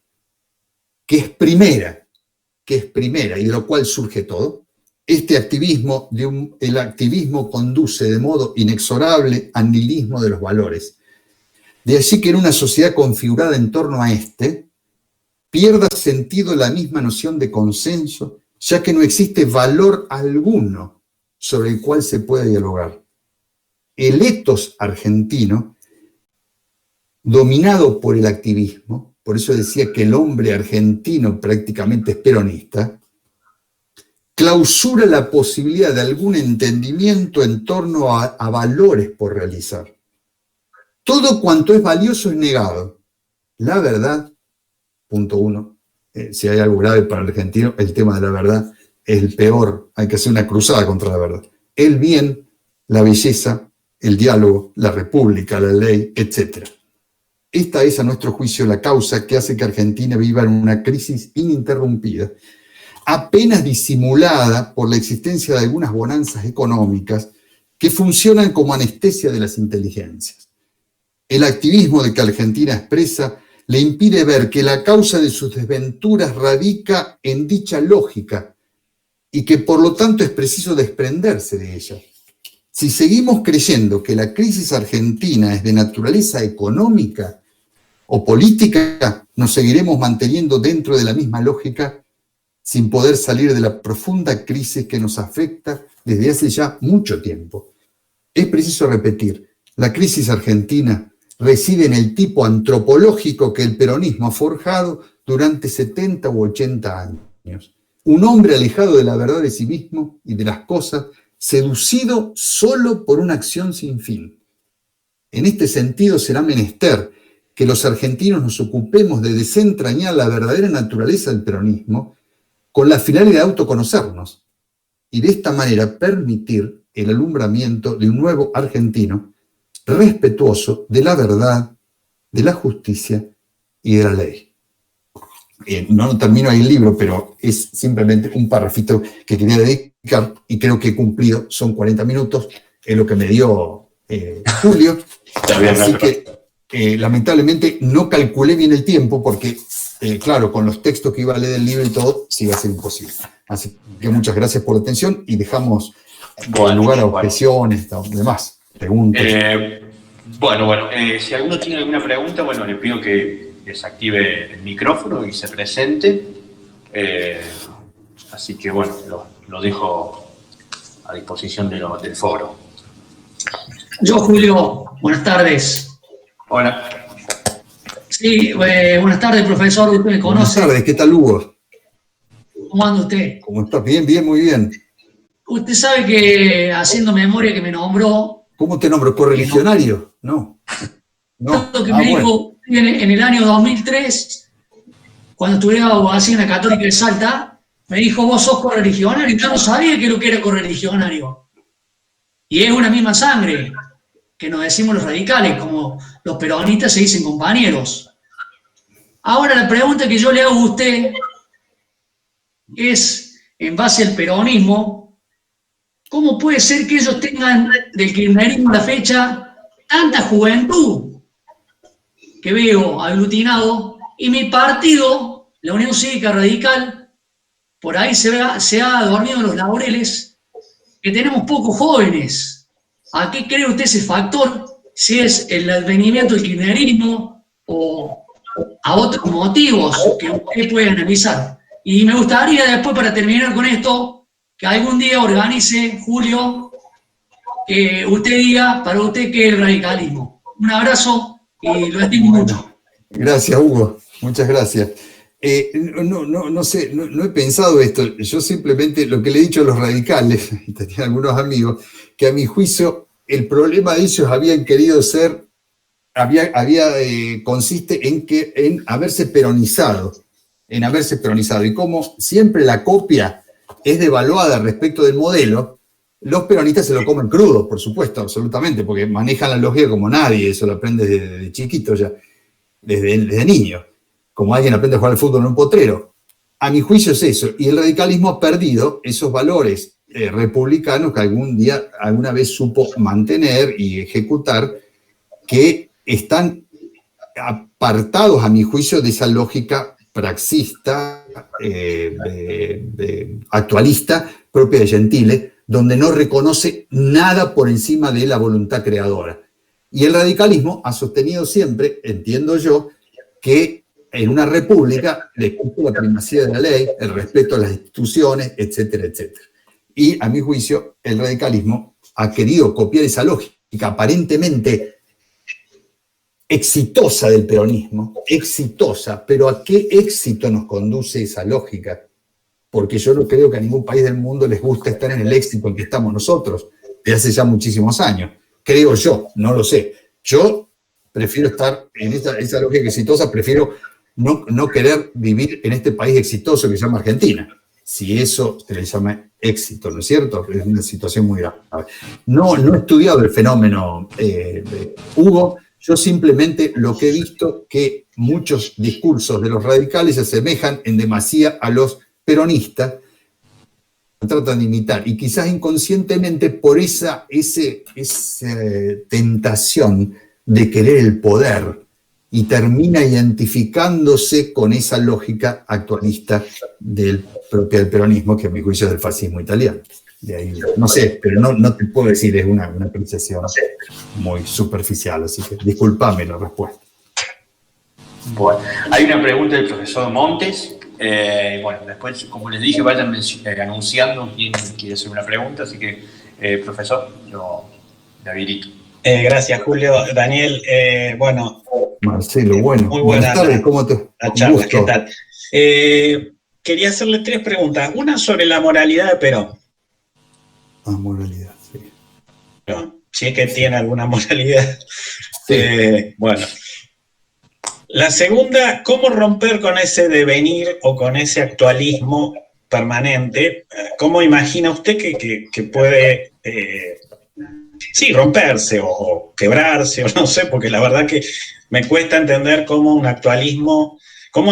que es primera y de lo cual surge todo. Este activismo, el activismo conduce de modo inexorable al nihilismo de los valores. De allí que en una sociedad configurada en torno a pierda sentido la misma noción de consenso, ya que no existe valor alguno sobre el cual se pueda dialogar. El etos argentino, dominado por el activismo, por eso decía que el hombre argentino prácticamente es peronista, clausura la posibilidad de algún entendimiento en torno a valores por realizar. Todo cuanto es valioso es negado. La verdad, punto 1, si hay algo grave para el argentino, el tema de la verdad es el peor, hay que hacer una cruzada contra la verdad. El bien, la belleza, el diálogo, la república, la ley, etc. Esta es, a nuestro juicio, la causa que hace que Argentina viva en una crisis ininterrumpida, apenas disimulada por la existencia de algunas bonanzas económicas que funcionan como anestesia de las inteligencias. El activismo de que Argentina expresa le impide ver que la causa de sus desventuras radica en dicha lógica y que por lo tanto es preciso desprenderse de ella. Si seguimos creyendo que la crisis argentina es de naturaleza económica o política, nos seguiremos manteniendo dentro de la misma lógica sin poder salir de la profunda crisis que nos afecta desde hace ya mucho tiempo. Es preciso repetir, la crisis argentina reside en el tipo antropológico que el peronismo ha forjado durante 70 u 80 años. Un hombre alejado de la verdad de sí mismo y de las cosas, seducido solo por una acción sin fin. En este sentido será menester que los argentinos nos ocupemos de desentrañar la verdadera naturaleza del peronismo con la finalidad de autoconocernos y de esta manera permitir el alumbramiento de un nuevo argentino respetuoso de la verdad, de la justicia y de la ley. No termino ahí el libro, pero es simplemente un parrafito que quería dedicar y creo que he cumplido, son 40 minutos, es lo que me dio Julio, así que lamentablemente no calculé bien el tiempo porque, claro, con los textos que iba a leer del libro y todo, sí iba a ser imposible. Así que muchas gracias por la atención y dejamos lugar a objeciones y demás. Preguntas.
Bueno, si alguno tiene alguna pregunta, bueno, le pido que desactive el micrófono y se presente. Así que bueno, lo dejo a disposición del foro.
Yo, Julio, buenas tardes.
Hola.
Sí, buenas tardes, profesor, usted me conoce.
Buenas tardes, ¿qué tal, Hugo?
¿Cómo anda usted?
¿Cómo estás? Bien, bien, muy bien.
Usted sabe que, haciendo memoria, que me nombró...
¿Cómo te nombro? ¿Correligionario? No.
Lo que me dijo en el año 2003, cuando estudiaba así en la Católica de Salta, me dijo, vos sos correligionario. Yo no sabía que lo que era correligionario. Y es una misma sangre que nos decimos los radicales, como los peronistas se dicen compañeros. Ahora la pregunta que yo le hago a usted es, en base al peronismo, ¿cómo puede ser que ellos tengan del kirchnerismo a la fecha tanta juventud que veo aglutinado y mi partido, la Unión Cívica Radical, por ahí se ha dormido en los laureles, que tenemos pocos jóvenes? ¿A qué cree usted ese factor? Si es el advenimiento del kirchnerismo o a otros motivos que usted puede analizar. Y me gustaría después, para terminar con esto, que algún día organice, Julio, que usted diga para usted qué es el radicalismo. Un abrazo y lo estimo mucho.
Gracias, Hugo. Muchas gracias. No sé, no he pensado esto. Yo simplemente lo que le he dicho a los radicales, y tenía algunos amigos, que a mi juicio el problema de ellos habían querido ser, consiste en haberse peronizado, y como siempre la copia es devaluada respecto del modelo, los peronistas se lo comen crudo, por supuesto, absolutamente, porque manejan la lógica como nadie, eso lo aprendes desde chiquito ya, desde niño, como alguien aprende a jugar al fútbol en un potrero. A mi juicio es eso, y el radicalismo ha perdido esos valores republicanos que alguna vez supo mantener y ejecutar, que están apartados, a mi juicio, de esa lógica praxista, actualista, propia de Gentile, donde no reconoce nada por encima de la voluntad creadora. Y el radicalismo ha sostenido siempre, entiendo yo, que en una república le existe la primacía de la ley, el respeto a las instituciones, etcétera, etcétera. Y a mi juicio, el radicalismo ha querido copiar esa lógica aparentemente exitosa del peronismo, exitosa, pero ¿a qué éxito nos conduce esa lógica? Porque yo no creo que a ningún país del mundo les guste estar en el éxito en que estamos nosotros, de hace ya muchísimos años. Creo yo, no lo sé. Yo prefiero estar en esa lógica exitosa, prefiero no querer vivir en este país exitoso que se llama Argentina. Si eso se le llama éxito, ¿no es cierto? Es una situación muy grave. No he estudiado el fenómeno, Hugo. Yo simplemente lo que he visto, que muchos discursos de los radicales se asemejan en demasía a los peronistas, tratan de imitar, y quizás inconscientemente por esa tentación de querer el poder, y termina identificándose con esa lógica actualista propia del peronismo, que a mi juicio es del fascismo italiano. De ahí, no sé, pero no te puedo decir, es una apreciación muy superficial, así que discúlpame la respuesta.
Bueno, hay una pregunta del profesor Montes. Bueno, después, como les dije, vayan anunciando quién quiere hacer una pregunta, así que, profesor, yo le habilito.
Gracias, Julio. Daniel, bueno.
Marcelo, bueno.
Muy buenas tardes,
¿cómo te
la charla? ¿Qué tal? Quería hacerle 3 preguntas. Una sobre la moralidad de Perón.
Moralidad, sí.
No, si es que tiene alguna moralidad.
Sí.
Bueno. La segunda, ¿cómo romper con ese devenir o con ese actualismo permanente? ¿Cómo imagina usted que puede, romperse o quebrarse, o no sé, porque la verdad que me cuesta entender cómo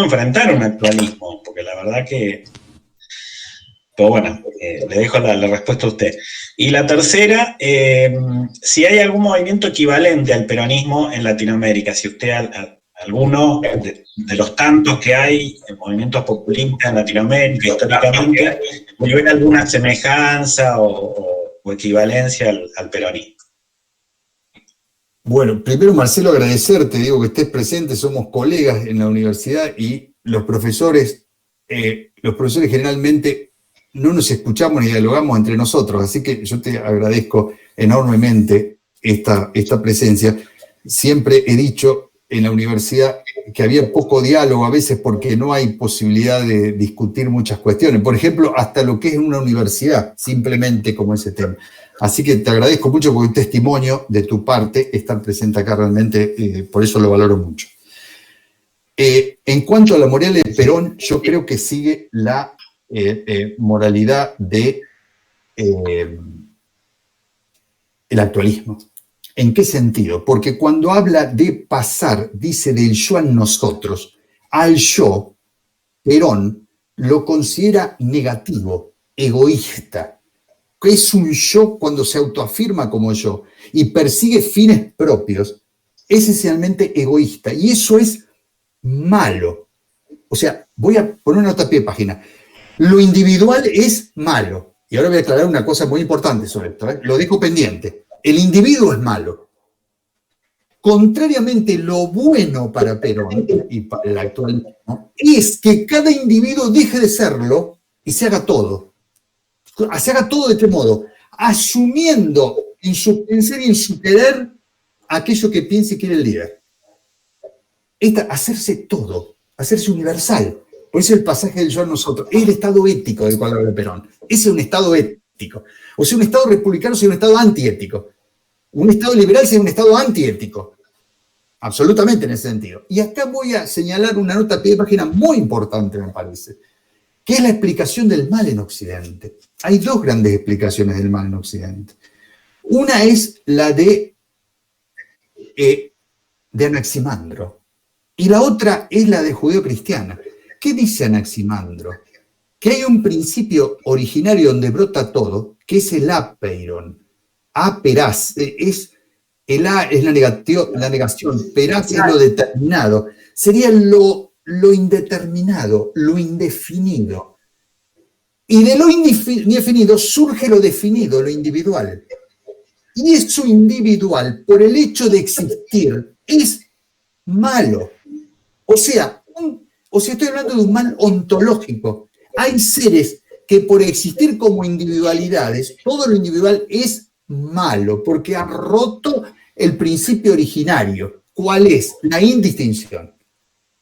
enfrentar un actualismo, porque la verdad que... Pero bueno, le dejo la respuesta a usted. Y la tercera, si hay algún movimiento equivalente al peronismo en Latinoamérica, si usted alguno de los tantos que hay en movimientos populistas en Latinoamérica históricamente, ¿ve alguna semejanza o equivalencia al peronismo?
Bueno, primero, Marcelo, agradecerte, digo que estés presente, somos colegas en la universidad y los profesores generalmente no nos escuchamos ni dialogamos entre nosotros, así que yo te agradezco enormemente esta presencia. Siempre he dicho en la universidad que había poco diálogo a veces porque no hay posibilidad de discutir muchas cuestiones. Por ejemplo, hasta lo que es una universidad, simplemente como ese tema. Así que te agradezco mucho por el testimonio de tu parte, estar presente acá realmente, por eso lo valoro mucho. En cuanto a la moralidad de Perón, yo creo que sigue la moralidad de el actualismo. ¿En qué sentido? Porque cuando habla de pasar, dice del yo a nosotros, al yo, Perón lo considera negativo, egoísta, que es un yo cuando se autoafirma como yo y persigue fines propios, es esencialmente egoísta. Y eso es malo. O sea, voy a poner una nota a pie de página. Lo individual es malo. Y ahora voy a aclarar una cosa muy importante sobre esto, ¿eh? Lo dejo pendiente. El individuo es malo. Contrariamente, lo bueno para Perón y para el actualismo es que cada individuo deje de serlo y se haga todo. Se haga todo de este modo, asumiendo en su pensar y en su querer aquello que piensa y quiere el líder. Hacerse todo, hacerse universal. Por eso el pasaje del yo a nosotros es el estado ético del cual habla Perón. Ese es un estado ético. O sea, un estado republicano es un estado antiético. Un estado liberal es un estado antiético. Absolutamente en ese sentido. Y acá voy a señalar una nota a pie de página muy importante, me parece, que es la explicación del mal en Occidente. Hay dos grandes explicaciones del mal en Occidente. Una es la de Anaximandro, y la otra es la de judeocristiana. ¿Qué dice Anaximandro? Que hay un principio originario donde brota todo, que es el apeiron. Aperaz, es la negación, peraz es lo determinado. Sería lo indeterminado, lo indefinido. Y de lo indefinido surge lo definido, lo individual. Y eso individual, por el hecho de existir, es malo. O sea, estoy hablando de un mal ontológico. Hay seres que por existir como individualidades, todo lo individual es malo, porque ha roto el principio originario. ¿Cuál es? La indistinción.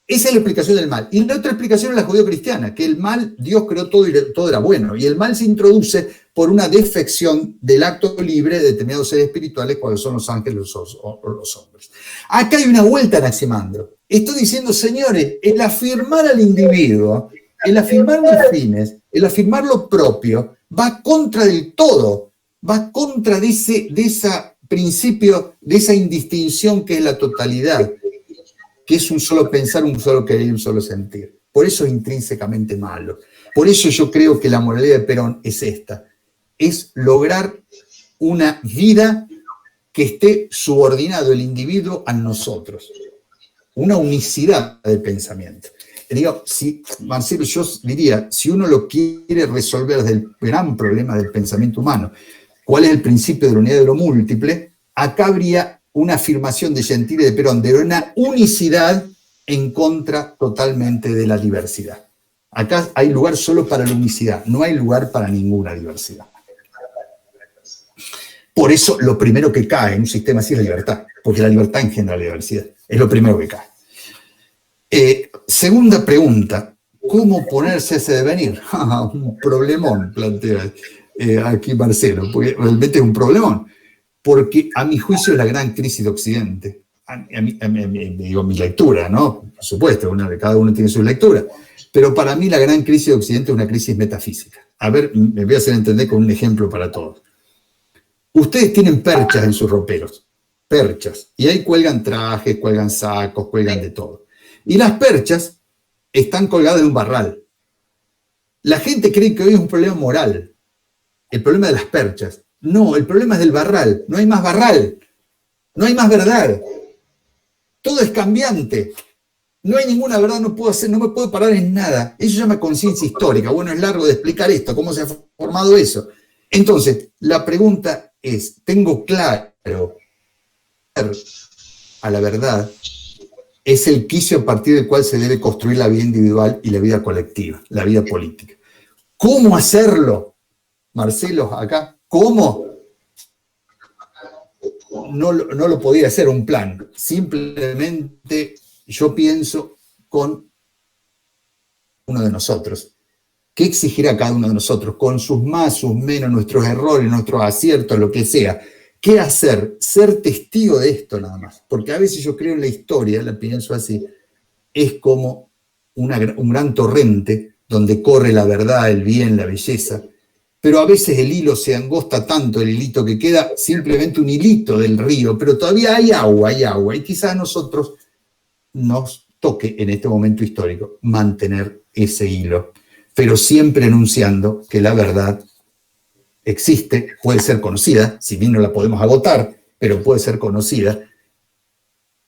Esa es la explicación del mal. Y la otra explicación es la judeocristiana, que el mal, Dios creó todo y todo era bueno. Y el mal se introduce por una defección del acto libre de determinados seres espirituales, cuando son los ángeles o los hombres. Acá hay una vuelta a Anaximandro. Estoy diciendo, señores, el afirmar al individuo, el afirmar los fines, el afirmar lo propio, va contra del todo, va contra de ese principio, de esa indistinción que es la totalidad, que es un solo pensar, un solo querer y un solo sentir. Por eso es intrínsecamente malo. Por eso yo creo que la moralidad de Perón es esta, es lograr una vida que esté subordinado el individuo a nosotros, una unicidad del pensamiento. Digo, Marcelo, yo diría, si uno lo quiere resolver desde el gran problema del pensamiento humano, ¿cuál es el principio de la unidad de lo múltiple? Acá habría una afirmación de Gentile de Perón, de una unicidad en contra totalmente de la diversidad. Acá hay lugar solo para la unicidad, no hay lugar para ninguna diversidad. Por eso lo primero que cae en un sistema así es la libertad, porque la libertad engendra la diversidad, es lo primero que cae. Segunda pregunta, ¿cómo ponerse ese devenir? Un problemón, plantea aquí Marcelo, porque realmente es un problemón. Porque a mi juicio es la gran crisis de Occidente. Digo, mi lectura, ¿no? Por supuesto, cada uno tiene su lectura. Pero para mí la gran crisis de Occidente es una crisis metafísica. A ver, me voy a hacer entender con un ejemplo para todos. Ustedes tienen perchas en sus roperos. Perchas. Y ahí cuelgan trajes, cuelgan sacos, cuelgan de todo. Y las perchas están colgadas en un barral. La gente cree que hoy es un problema moral. El problema de las perchas. No, el problema es del barral. No hay más barral. No hay más verdad. Todo es cambiante. No hay ninguna verdad, no me puedo parar en nada. Eso se llama conciencia histórica. Bueno, es largo de explicar esto, cómo se ha formado eso. Entonces, la pregunta es, tengo claro a la verdad es el quicio a partir del cual se debe construir la vida individual y la vida colectiva, la vida política. ¿Cómo hacerlo? Marcelo, acá, ¿cómo? No lo podía hacer un plan. Simplemente yo pienso con uno de nosotros. ¿Qué exigirá cada uno de nosotros? Con sus más, sus menos, nuestros errores, nuestros aciertos, lo que sea. ¿Qué hacer? Ser testigo de esto nada más. Porque a veces yo creo en la historia, la pienso así, es como un gran torrente donde corre la verdad, el bien, la belleza, pero a veces el hilo se angosta tanto, el hilito, que queda simplemente un hilito del río, pero todavía hay agua, y quizás a nosotros nos toque en este momento histórico mantener ese hilo, pero siempre enunciando que la verdad existe, puede ser conocida, si bien no la podemos agotar, pero puede ser conocida.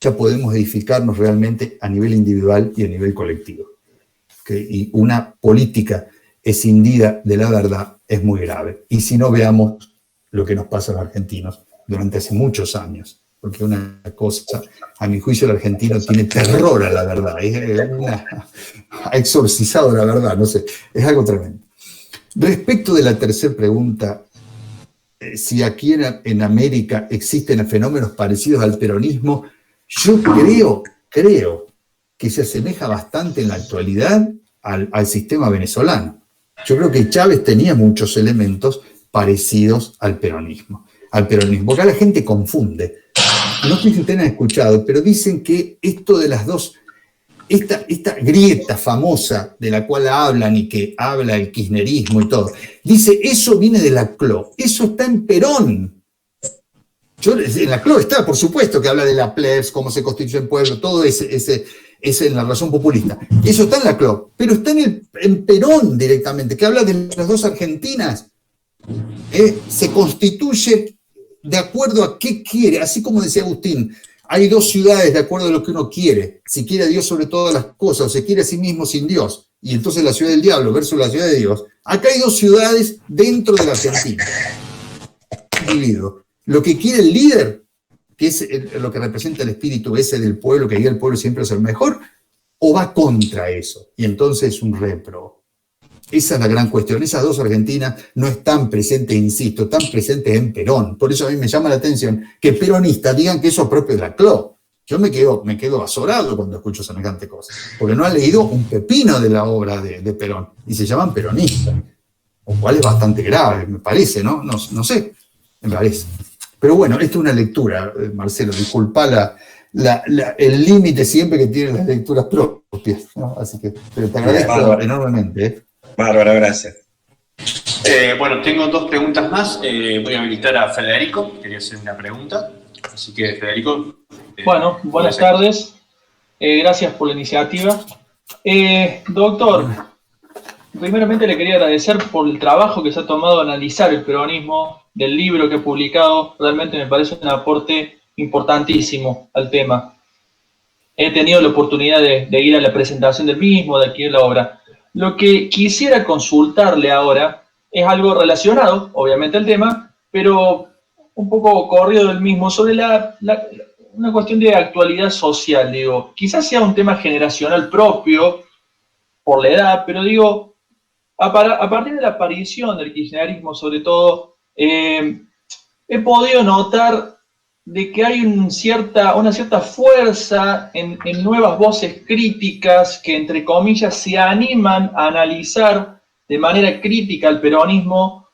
Ya podemos edificarnos realmente a nivel individual y a nivel colectivo. Y una política escindida de la verdad es muy grave. Y si no, veamos lo que nos pasa a los argentinos durante hace muchos años, porque una cosa, a mi juicio, el argentino tiene terror a la verdad, ha exorcizado la verdad, no sé, es algo tremendo. Respecto de la tercera pregunta, si aquí en América existen fenómenos parecidos al peronismo, yo creo que se asemeja bastante en la actualidad al sistema venezolano. Yo creo que Chávez tenía muchos elementos parecidos al peronismo, porque la gente confunde. No sé si ustedes han escuchado, pero dicen que esto de las dos, esta grieta famosa de la cual hablan y que habla el kirchnerismo y todo, dice, eso viene de la CLO, eso está en Perón. En la CLO está, por supuesto, que habla de la plebs, cómo se constituye el pueblo, todo ese en la razón populista. Eso está en la CLO, pero está en Perón directamente, que habla de las dos Argentinas. Se constituye de acuerdo a qué quiere, así como decía Agustín, hay dos ciudades de acuerdo a lo que uno quiere, si quiere a Dios sobre todas las cosas, o se quiere a sí mismo sin Dios, y entonces la ciudad del diablo versus la ciudad de Dios. Acá hay dos ciudades dentro de la Argentina. Individuo. Lo que quiere el líder, que es lo que representa el espíritu ese del pueblo, que guía al pueblo siempre es el mejor, o va contra eso, y entonces es un repro. Esa es la gran cuestión. Esas dos Argentinas no están presentes, insisto, están presentes en Perón. Por eso a mí me llama la atención que peronistas digan que eso es propio de la CLO. Yo me quedo azorado cuando escucho semejante cosa, porque no han leído un pepino de la obra de Perón, y se llaman peronistas, lo cual es bastante grave, me parece, ¿no? No sé, me parece. Pero bueno, esto es una lectura, Marcelo, disculpa el límite siempre que tienen las lecturas propias, ¿no? Así que, pero te agradezco enormemente, ¿eh?
Bárbaro, gracias.
Bueno, tengo dos preguntas más. Voy a habilitar a Federico, quería hacer una pregunta. Así que, Federico.
Bueno, buenas tardes. Gracias por la iniciativa. Doctor, primeramente le quería agradecer por el trabajo que se ha tomado a analizar el peronismo, del libro que he publicado. Realmente me parece un aporte importantísimo al tema. He tenido la oportunidad de ir a la presentación del mismo, de adquirir la obra. Lo que quisiera consultarle ahora es algo relacionado, obviamente, al tema, pero un poco corrido del mismo, sobre una cuestión de actualidad social, digo. Quizás sea un tema generacional propio, por la edad, pero digo, a partir de la aparición del kirchnerismo, sobre todo, he podido notar de que hay una cierta fuerza en nuevas voces críticas que, entre comillas, se animan a analizar de manera crítica el peronismo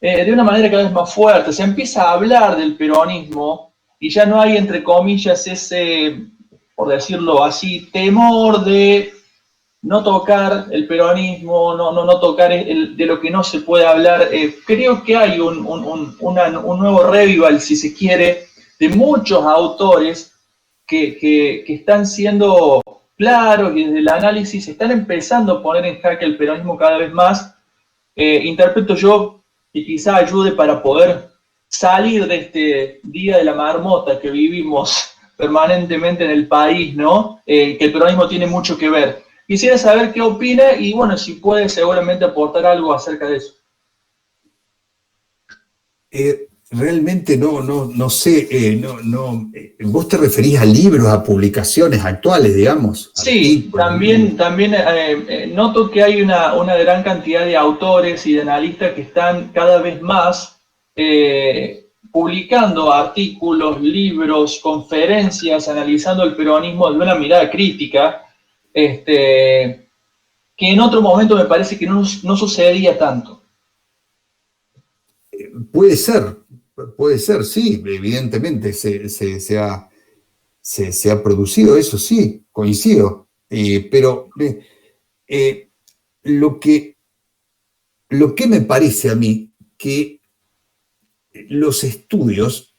de una manera cada vez más fuerte. Se empieza a hablar del peronismo y ya no hay, entre comillas, ese, por decirlo así, temor de no tocar el peronismo, no tocar de lo que no se puede hablar. Creo que hay un nuevo revival, si se quiere, de muchos autores que están siendo claros y desde el análisis están empezando a poner en jaque el peronismo cada vez más. Interpreto yo que quizá ayude para poder salir de este día de la marmota que vivimos permanentemente en el país, ¿no? Que el peronismo tiene mucho que ver. Quisiera saber qué opina y, bueno, si puede seguramente aportar algo acerca de eso.
realmente no sé, vos te referís a libros, a publicaciones actuales, digamos.
Sí, también noto que hay una gran cantidad de autores y de analistas que están cada vez más publicando artículos, libros, conferencias, analizando el peronismo de una mirada crítica, que en otro momento me parece que no sucedía tanto.
Puede ser, sí, evidentemente se ha producido eso, sí, coincido, pero lo que me parece a mí que los estudios,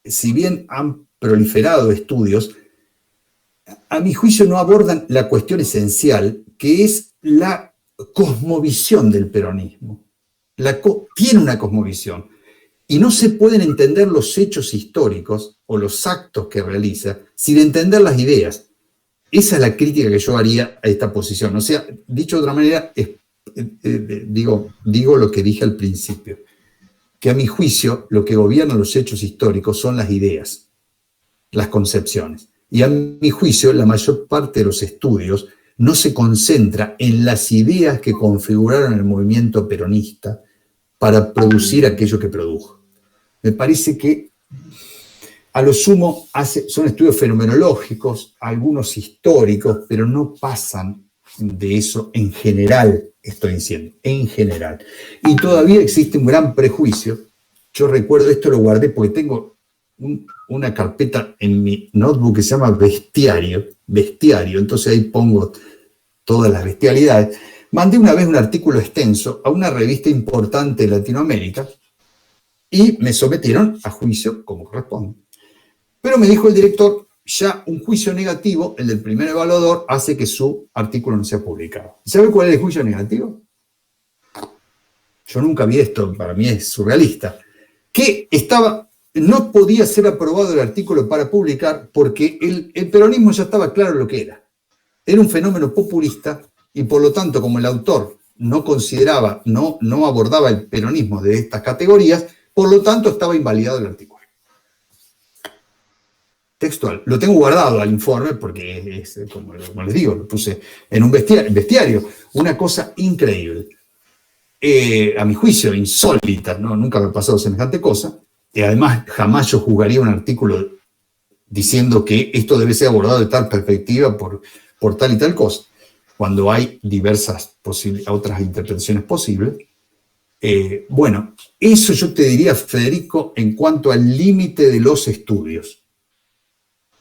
si bien han proliferado estudios, a mi juicio no abordan la cuestión esencial, que es la cosmovisión del peronismo. Tiene una cosmovisión, y no se pueden entender los hechos históricos o los actos que realiza sin entender las ideas. Esa es la crítica que yo haría a esta posición. O sea, dicho de otra manera, digo lo que dije al principio, que a mi juicio lo que gobierna los hechos históricos son las ideas, las concepciones. Y a mi juicio la mayor parte de los estudios no se concentra en las ideas que configuraron el movimiento peronista para producir aquello que produjo. Me parece que a lo sumo son estudios fenomenológicos, algunos históricos, pero no pasan de eso en general, estoy diciendo, en general. Y todavía existe un gran prejuicio. Yo recuerdo, esto lo guardé porque tengo una carpeta en mi notebook que se llama bestiario, entonces ahí pongo todas las bestialidades. Mandé una vez un artículo extenso a una revista importante de Latinoamérica y me sometieron a juicio como corresponde. Pero me dijo el director, ya un juicio negativo, el del primer evaluador, hace que su artículo no sea publicado. ¿Sabe cuál es el juicio negativo? Yo nunca vi esto, para mí es surrealista. Que no podía ser aprobado el artículo para publicar porque el peronismo ya estaba claro lo que era. Era un fenómeno populista y por lo tanto, como el autor no consideraba, no abordaba el peronismo de estas categorías, por lo tanto estaba invalidado el artículo. Textual. Lo tengo guardado al informe porque es, como les digo, lo puse en un bestiario. Una cosa increíble. A mi juicio, insólita, ¿no? Nunca me ha pasado semejante cosa. Y además, jamás yo juzgaría un artículo diciendo que esto debe ser abordado de tal perspectiva por tal y tal cosa, cuando hay diversas otras interpretaciones posibles. Bueno, eso yo te diría, Federico, en cuanto al límite de los estudios.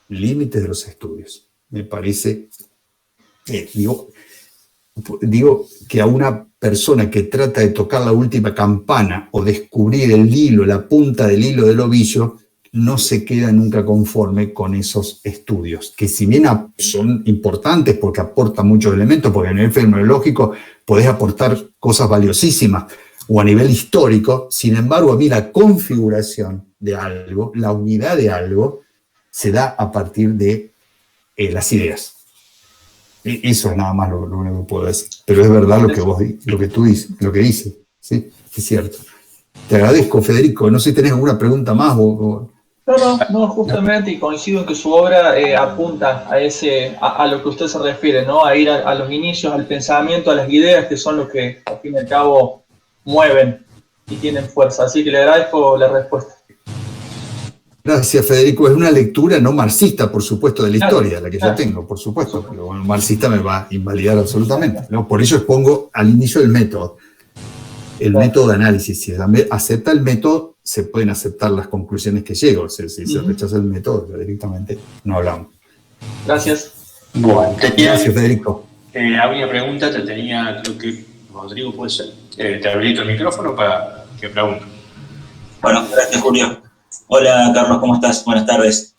Límites de los estudios. Me parece, digo que a una persona que trata de tocar la última campana o descubrir el hilo, la punta del hilo del ovillo, no se queda nunca conforme con esos estudios, que si bien son importantes porque aportan muchos elementos, porque a nivel fenomenológico podés aportar cosas valiosísimas, o a nivel histórico, sin embargo, a mí la configuración de algo, la unidad de algo, se da a partir de las ideas. Eso es nada más lo único que puedo decir. Pero es verdad lo que tú dices, lo que dices, ¿sí? Es cierto. Te agradezco, Federico. No sé si tenés alguna pregunta más o...
No, justamente, y coincido en que su obra apunta a lo que usted se refiere, ¿no? A ir a los inicios, al pensamiento, a las ideas, que son los que, al fin y al cabo, mueven y tienen fuerza. Así que le agradezco la respuesta.
Gracias, Federico. Es una lectura no marxista, por supuesto, de la historia, la que yo tengo, por supuesto. Pero bueno, marxista me va a invalidar absolutamente, ¿no? Por eso expongo al inicio el método. El método de análisis. Si se acepta el método, se pueden aceptar las conclusiones que llego. Si se rechaza el método, directamente no hablamos.
Gracias.
Bueno,
gracias, Federico.
Había pregunta, creo que Rodrigo puede ser. Te habilito el micrófono para que pregunte.
Bueno, gracias, Julio. Hola, Carlos, ¿cómo estás? Buenas tardes.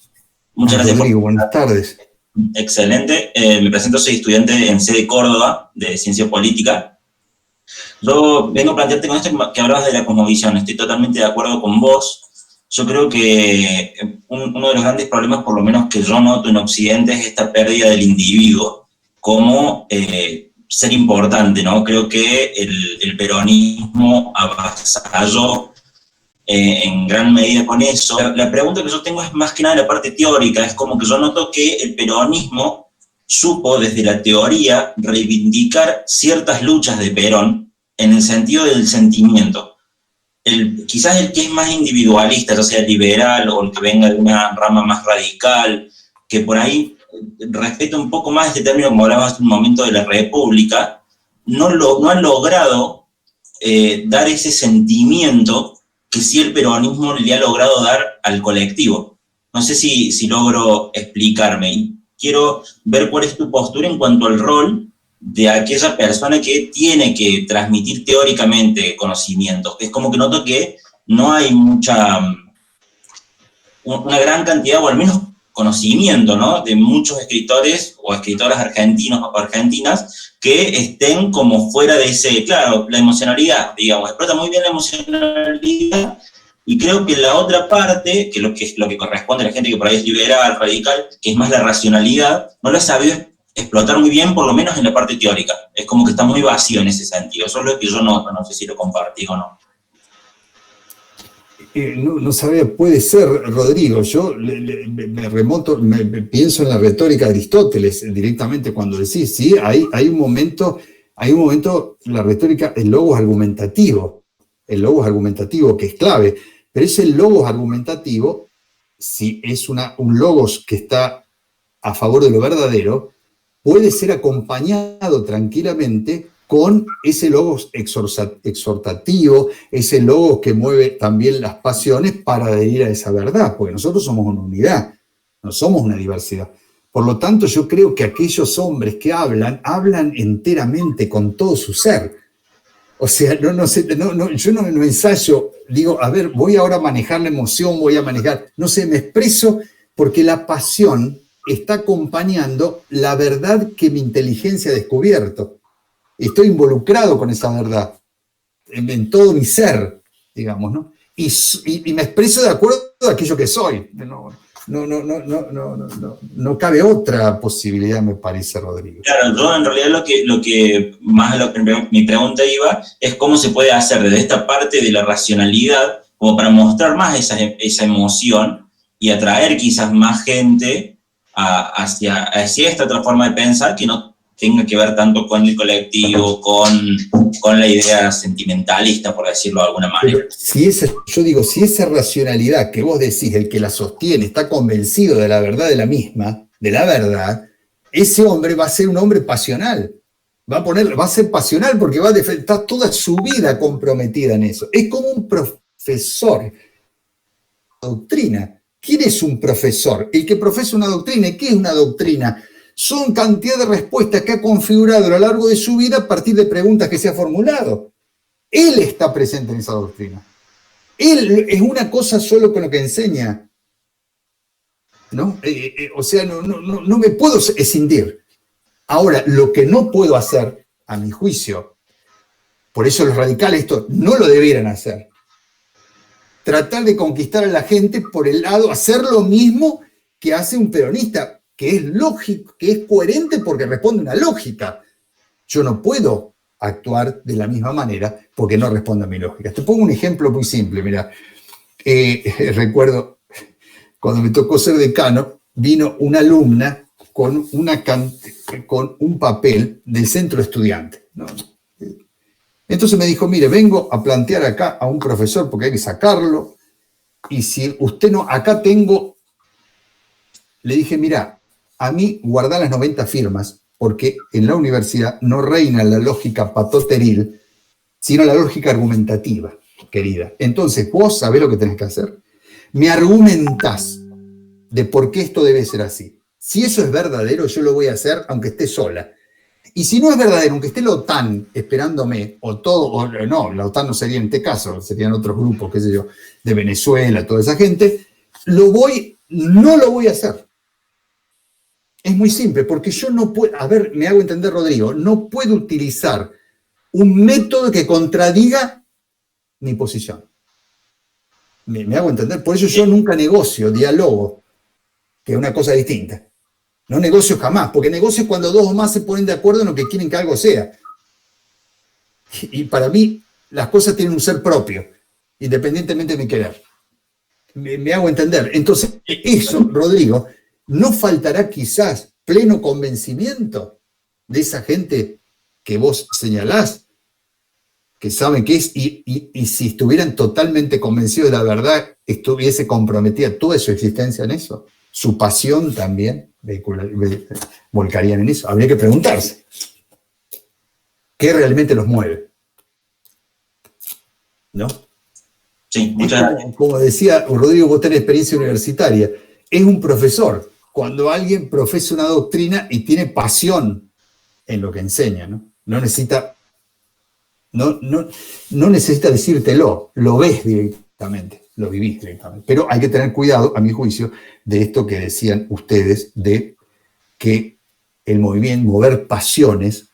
Muchas gracias.
Rodrigo, buenas tardes.
Excelente. Me presento, soy estudiante en sede Córdoba de Ciencia Política. Yo vengo a plantearte con esto que hablabas de la cosmovisión. Estoy totalmente de acuerdo con vos. Yo creo que uno de los grandes problemas, por lo menos que yo noto en Occidente, es esta pérdida del individuo como ser importante, ¿no? Creo que el peronismo avasalló en gran medida con eso. La pregunta que yo tengo es más que nada la parte teórica, es como que yo noto que el peronismo supo desde la teoría reivindicar ciertas luchas de Perón en el sentido del sentimiento. Quizás el que es más individualista, ya sea liberal o el que venga de una rama más radical, que por ahí respeta un poco más este término, como hablabas hace un momento, de la república, no han logrado dar ese sentimiento que sí el peronismo le ha logrado dar al colectivo. No sé si logro explicarme. Quiero ver cuál es tu postura en cuanto al rol de aquella persona que tiene que transmitir teóricamente conocimientos. Es como que noto que no hay una gran cantidad, o al menos conocimiento, ¿no?, de muchos escritores o escritoras argentinos o argentinas que estén como fuera de ese, claro, la emocionalidad, digamos, explota muy bien la emocionalidad, y creo que la otra parte, que es lo que corresponde a la gente que por ahí es liberal, radical, que es más la racionalidad, no la ha sabido explotar muy bien, por lo menos en la parte teórica. Es como que está muy vacío en ese sentido. Eso es lo que yo no sé si lo compartí o no.
No sabía, puede ser, Rodrigo. Yo me remonto, pienso en la retórica de Aristóteles directamente cuando decís, sí, hay un momento, la retórica, el logos argumentativo que es clave, pero ese logos argumentativo, si es un logos que está a favor de lo verdadero, puede ser acompañado tranquilamente con ese logos exhortativo, ese logos que mueve también las pasiones para adherir a esa verdad, porque nosotros somos una unidad, no somos una diversidad. Por lo tanto, yo creo que aquellos hombres que hablan enteramente con todo su ser. O sea, yo no ensayo, digo, a ver, voy ahora a manejar la emoción, me expreso porque la pasión está acompañando la verdad que mi inteligencia ha descubierto. Estoy involucrado con esa verdad, en todo mi ser, digamos, ¿no? Y me expreso de acuerdo a aquello que soy. No cabe otra posibilidad, me parece, Rodrigo.
Claro, yo en realidad mi pregunta iba, es cómo se puede hacer desde esta parte de la racionalidad, como para mostrar más esa emoción y atraer quizás más gente hacia esta otra forma de pensar que no tenga que ver tanto con el colectivo, con la idea sentimentalista, por decirlo de alguna manera.
Pero si esa racionalidad que vos decís, el que la sostiene, está convencido de la verdad de la misma, de la verdad, ese hombre va a ser un hombre pasional. Va a ser pasional porque está toda su vida comprometida en eso. Es como un profesor. Doctrina. ¿Quién es un profesor? El que profesa una doctrina. ¿Y qué es una doctrina? Son cantidad de respuestas que ha configurado a lo largo de su vida a partir de preguntas que se ha formulado. Él está presente en esa doctrina. Él es una cosa solo con lo que enseña, ¿no? O sea, no me puedo escindir. Ahora, lo que no puedo hacer, a mi juicio, por eso los radicales esto no lo debieran hacer, tratar de conquistar a la gente por el lado, hacer lo mismo que hace un peronista, que es lógico, que es coherente porque responde a una lógica. Yo no puedo actuar de la misma manera porque no responde a mi lógica. Te pongo un ejemplo muy simple, mira. Recuerdo, cuando me tocó ser decano, vino una alumna con un papel del centro estudiante, ¿no? Entonces me dijo, mire, vengo a plantear acá a un profesor porque hay que sacarlo, y si usted no, acá tengo, le dije, mira, a mí guardá las 90 firmas, porque en la universidad no reina la lógica patoteril, sino la lógica argumentativa, querida. Entonces, vos sabés lo que tenés que hacer. Me argumentás de por qué esto debe ser así. Si eso es verdadero, yo lo voy a hacer aunque esté sola. Y si no es verdadero, aunque esté la OTAN esperándome, no, la OTAN no sería en este caso, serían otros grupos, qué sé yo, de Venezuela, toda esa gente, no lo voy a hacer. Es muy simple, porque yo no puedo, a ver, me hago entender, Rodrigo, no puedo utilizar un método que contradiga mi posición. Me hago entender, por eso yo nunca negocio, diálogo, que es una cosa distinta. No negocio jamás, porque negocio es cuando dos o más se ponen de acuerdo en lo que quieren que algo sea. Y para mí, las cosas tienen un ser propio. independientemente de mi querer. Me hago entender. Entonces, eso, Rodrigo, ¿no faltará quizás pleno convencimiento de esa gente que vos señalás, que saben qué es, y si estuvieran totalmente convencidos de la verdad, estuviese comprometida toda su existencia en eso? Su pasión también volcarían en eso. Habría que preguntarse, ¿qué realmente los mueve? ¿No?
Sí, muchas gracias.
Como decía Rodrigo, vos tenés experiencia universitaria. Es un profesor. Cuando alguien profesa una doctrina y tiene pasión en lo que enseña, ¿no? No necesita decírtelo, lo ves directamente, lo vivís directamente. Pero hay que tener cuidado, a mi juicio, de esto que decían ustedes, de que el movimiento, mover pasiones,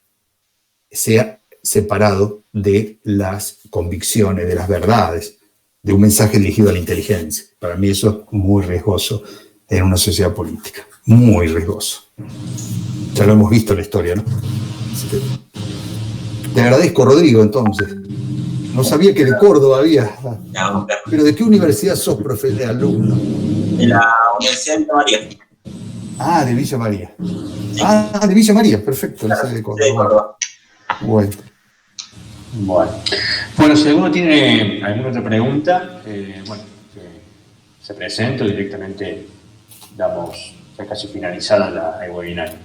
sea separado de las convicciones, de las verdades, de un mensaje dirigido a la inteligencia. Para mí eso es muy riesgoso en una sociedad política, muy riesgoso. Ya lo hemos visto en la historia, ¿no? Así que te agradezco, Rodrigo, entonces. No sabía que de Córdoba había. ¿Pero de qué universidad sos, profe, de alumno?
De la Universidad de Villa María.
Ah, de Villa María.
Sí.
Ah, de Villa María, perfecto.
Claro,
de
de
Córdoba.
Córdoba.
Bueno, si alguno tiene alguna otra pregunta, se presenta directamente, damos ya casi finalizada el webinar.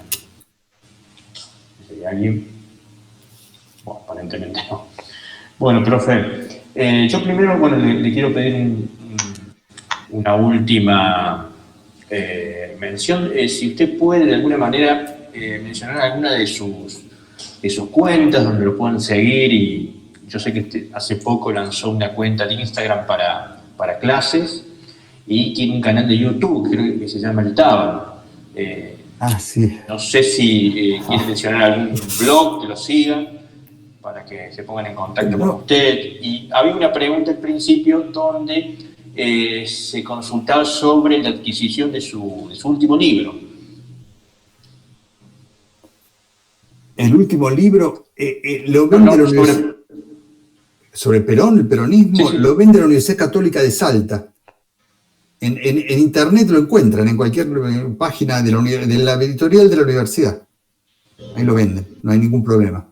¿Hay alguien? Bueno, aparentemente no. Bueno, profe, yo primero, le quiero pedir una última mención. Si usted puede, de alguna manera, mencionar alguna de sus cuentas donde lo puedan seguir. Y yo sé que hace poco lanzó una cuenta de Instagram para clases y tiene un canal de YouTube, creo que se llama El Tábano.
Sí.
No sé si quiere mencionar algún blog que lo siga para que se pongan en contacto con usted. Y había una pregunta al principio donde se consultaba sobre la adquisición de su último libro.
El último libro lo vende la Universidad... Sobre Perón, el peronismo, sí. Lo vende la Universidad Católica de Salta. En internet lo encuentran, en cualquier página de la editorial de la universidad. Ahí lo venden, no hay ningún problema.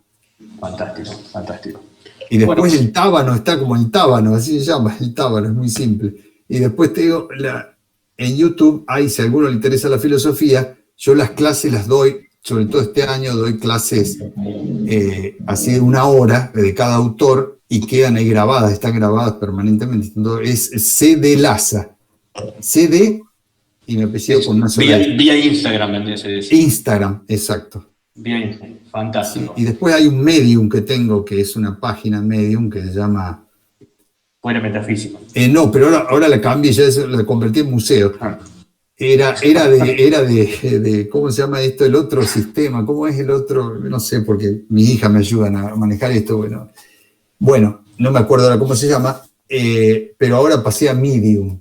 Fantástico, fantástico.
Y después el Tábano, está como el Tábano, así se llama, el Tábano, es muy simple. Y después te digo, en YouTube, si a alguno le interesa la filosofía, yo las clases las doy, sobre todo este año, doy clases así de 1 hora de cada autor y quedan ahí grabadas, están grabadas permanentemente. Entonces, es CD Laza. CD y mi apellido con una sola.
Vía Instagram, vendría a ser eso.
Instagram, exacto.
Vía Instagram, fantástico.
Sí, y después hay un Medium que tengo, que es una página Medium que se llama...
Fuera Metafísico.
No, pero ahora la cambié, ya la convertí en museo. Era de, ¿cómo se llama esto? El otro sistema, ¿cómo es el otro? No sé, porque mi hija me ayudan a manejar esto, Bueno, no me acuerdo ahora cómo se llama, pero ahora pasé a Medium.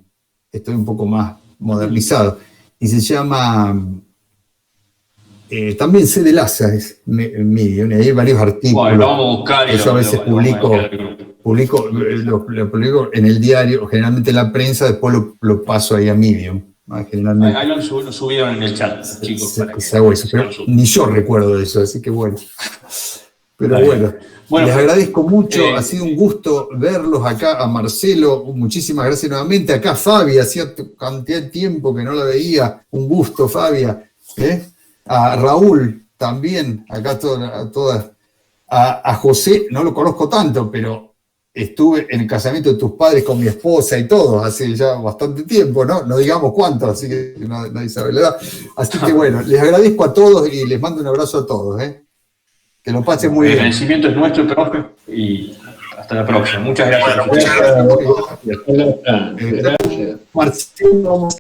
Estoy un poco más modernizado. Y se llama... también CD Laza es Medium, y hay varios artículos.
Bueno, vamos a buscar.
Eso a veces lo publico en el diario, generalmente en la prensa, después lo paso ahí a Medium. Generalmente.
Ahí lo subieron en el chat, chicos.
Pero ni yo recuerdo eso, así que bueno. Pero bueno, les agradezco mucho, ha sido un gusto verlos acá, a Marcelo, muchísimas gracias nuevamente, acá Fabia, hacía cantidad de tiempo que no la veía, un gusto Fabia, a Raúl también, acá todas, a José, no lo conozco tanto, pero estuve en el casamiento de tus padres con mi esposa y todo, hace ya bastante tiempo, ¿no? No digamos cuánto, así que nadie sabe la edad. Así que bueno, les agradezco a todos y les mando un abrazo a todos, Que lo pasen muy bien.
El agradecimiento es nuestro, profe, y hasta la próxima. Muchas gracias.
Marcelo,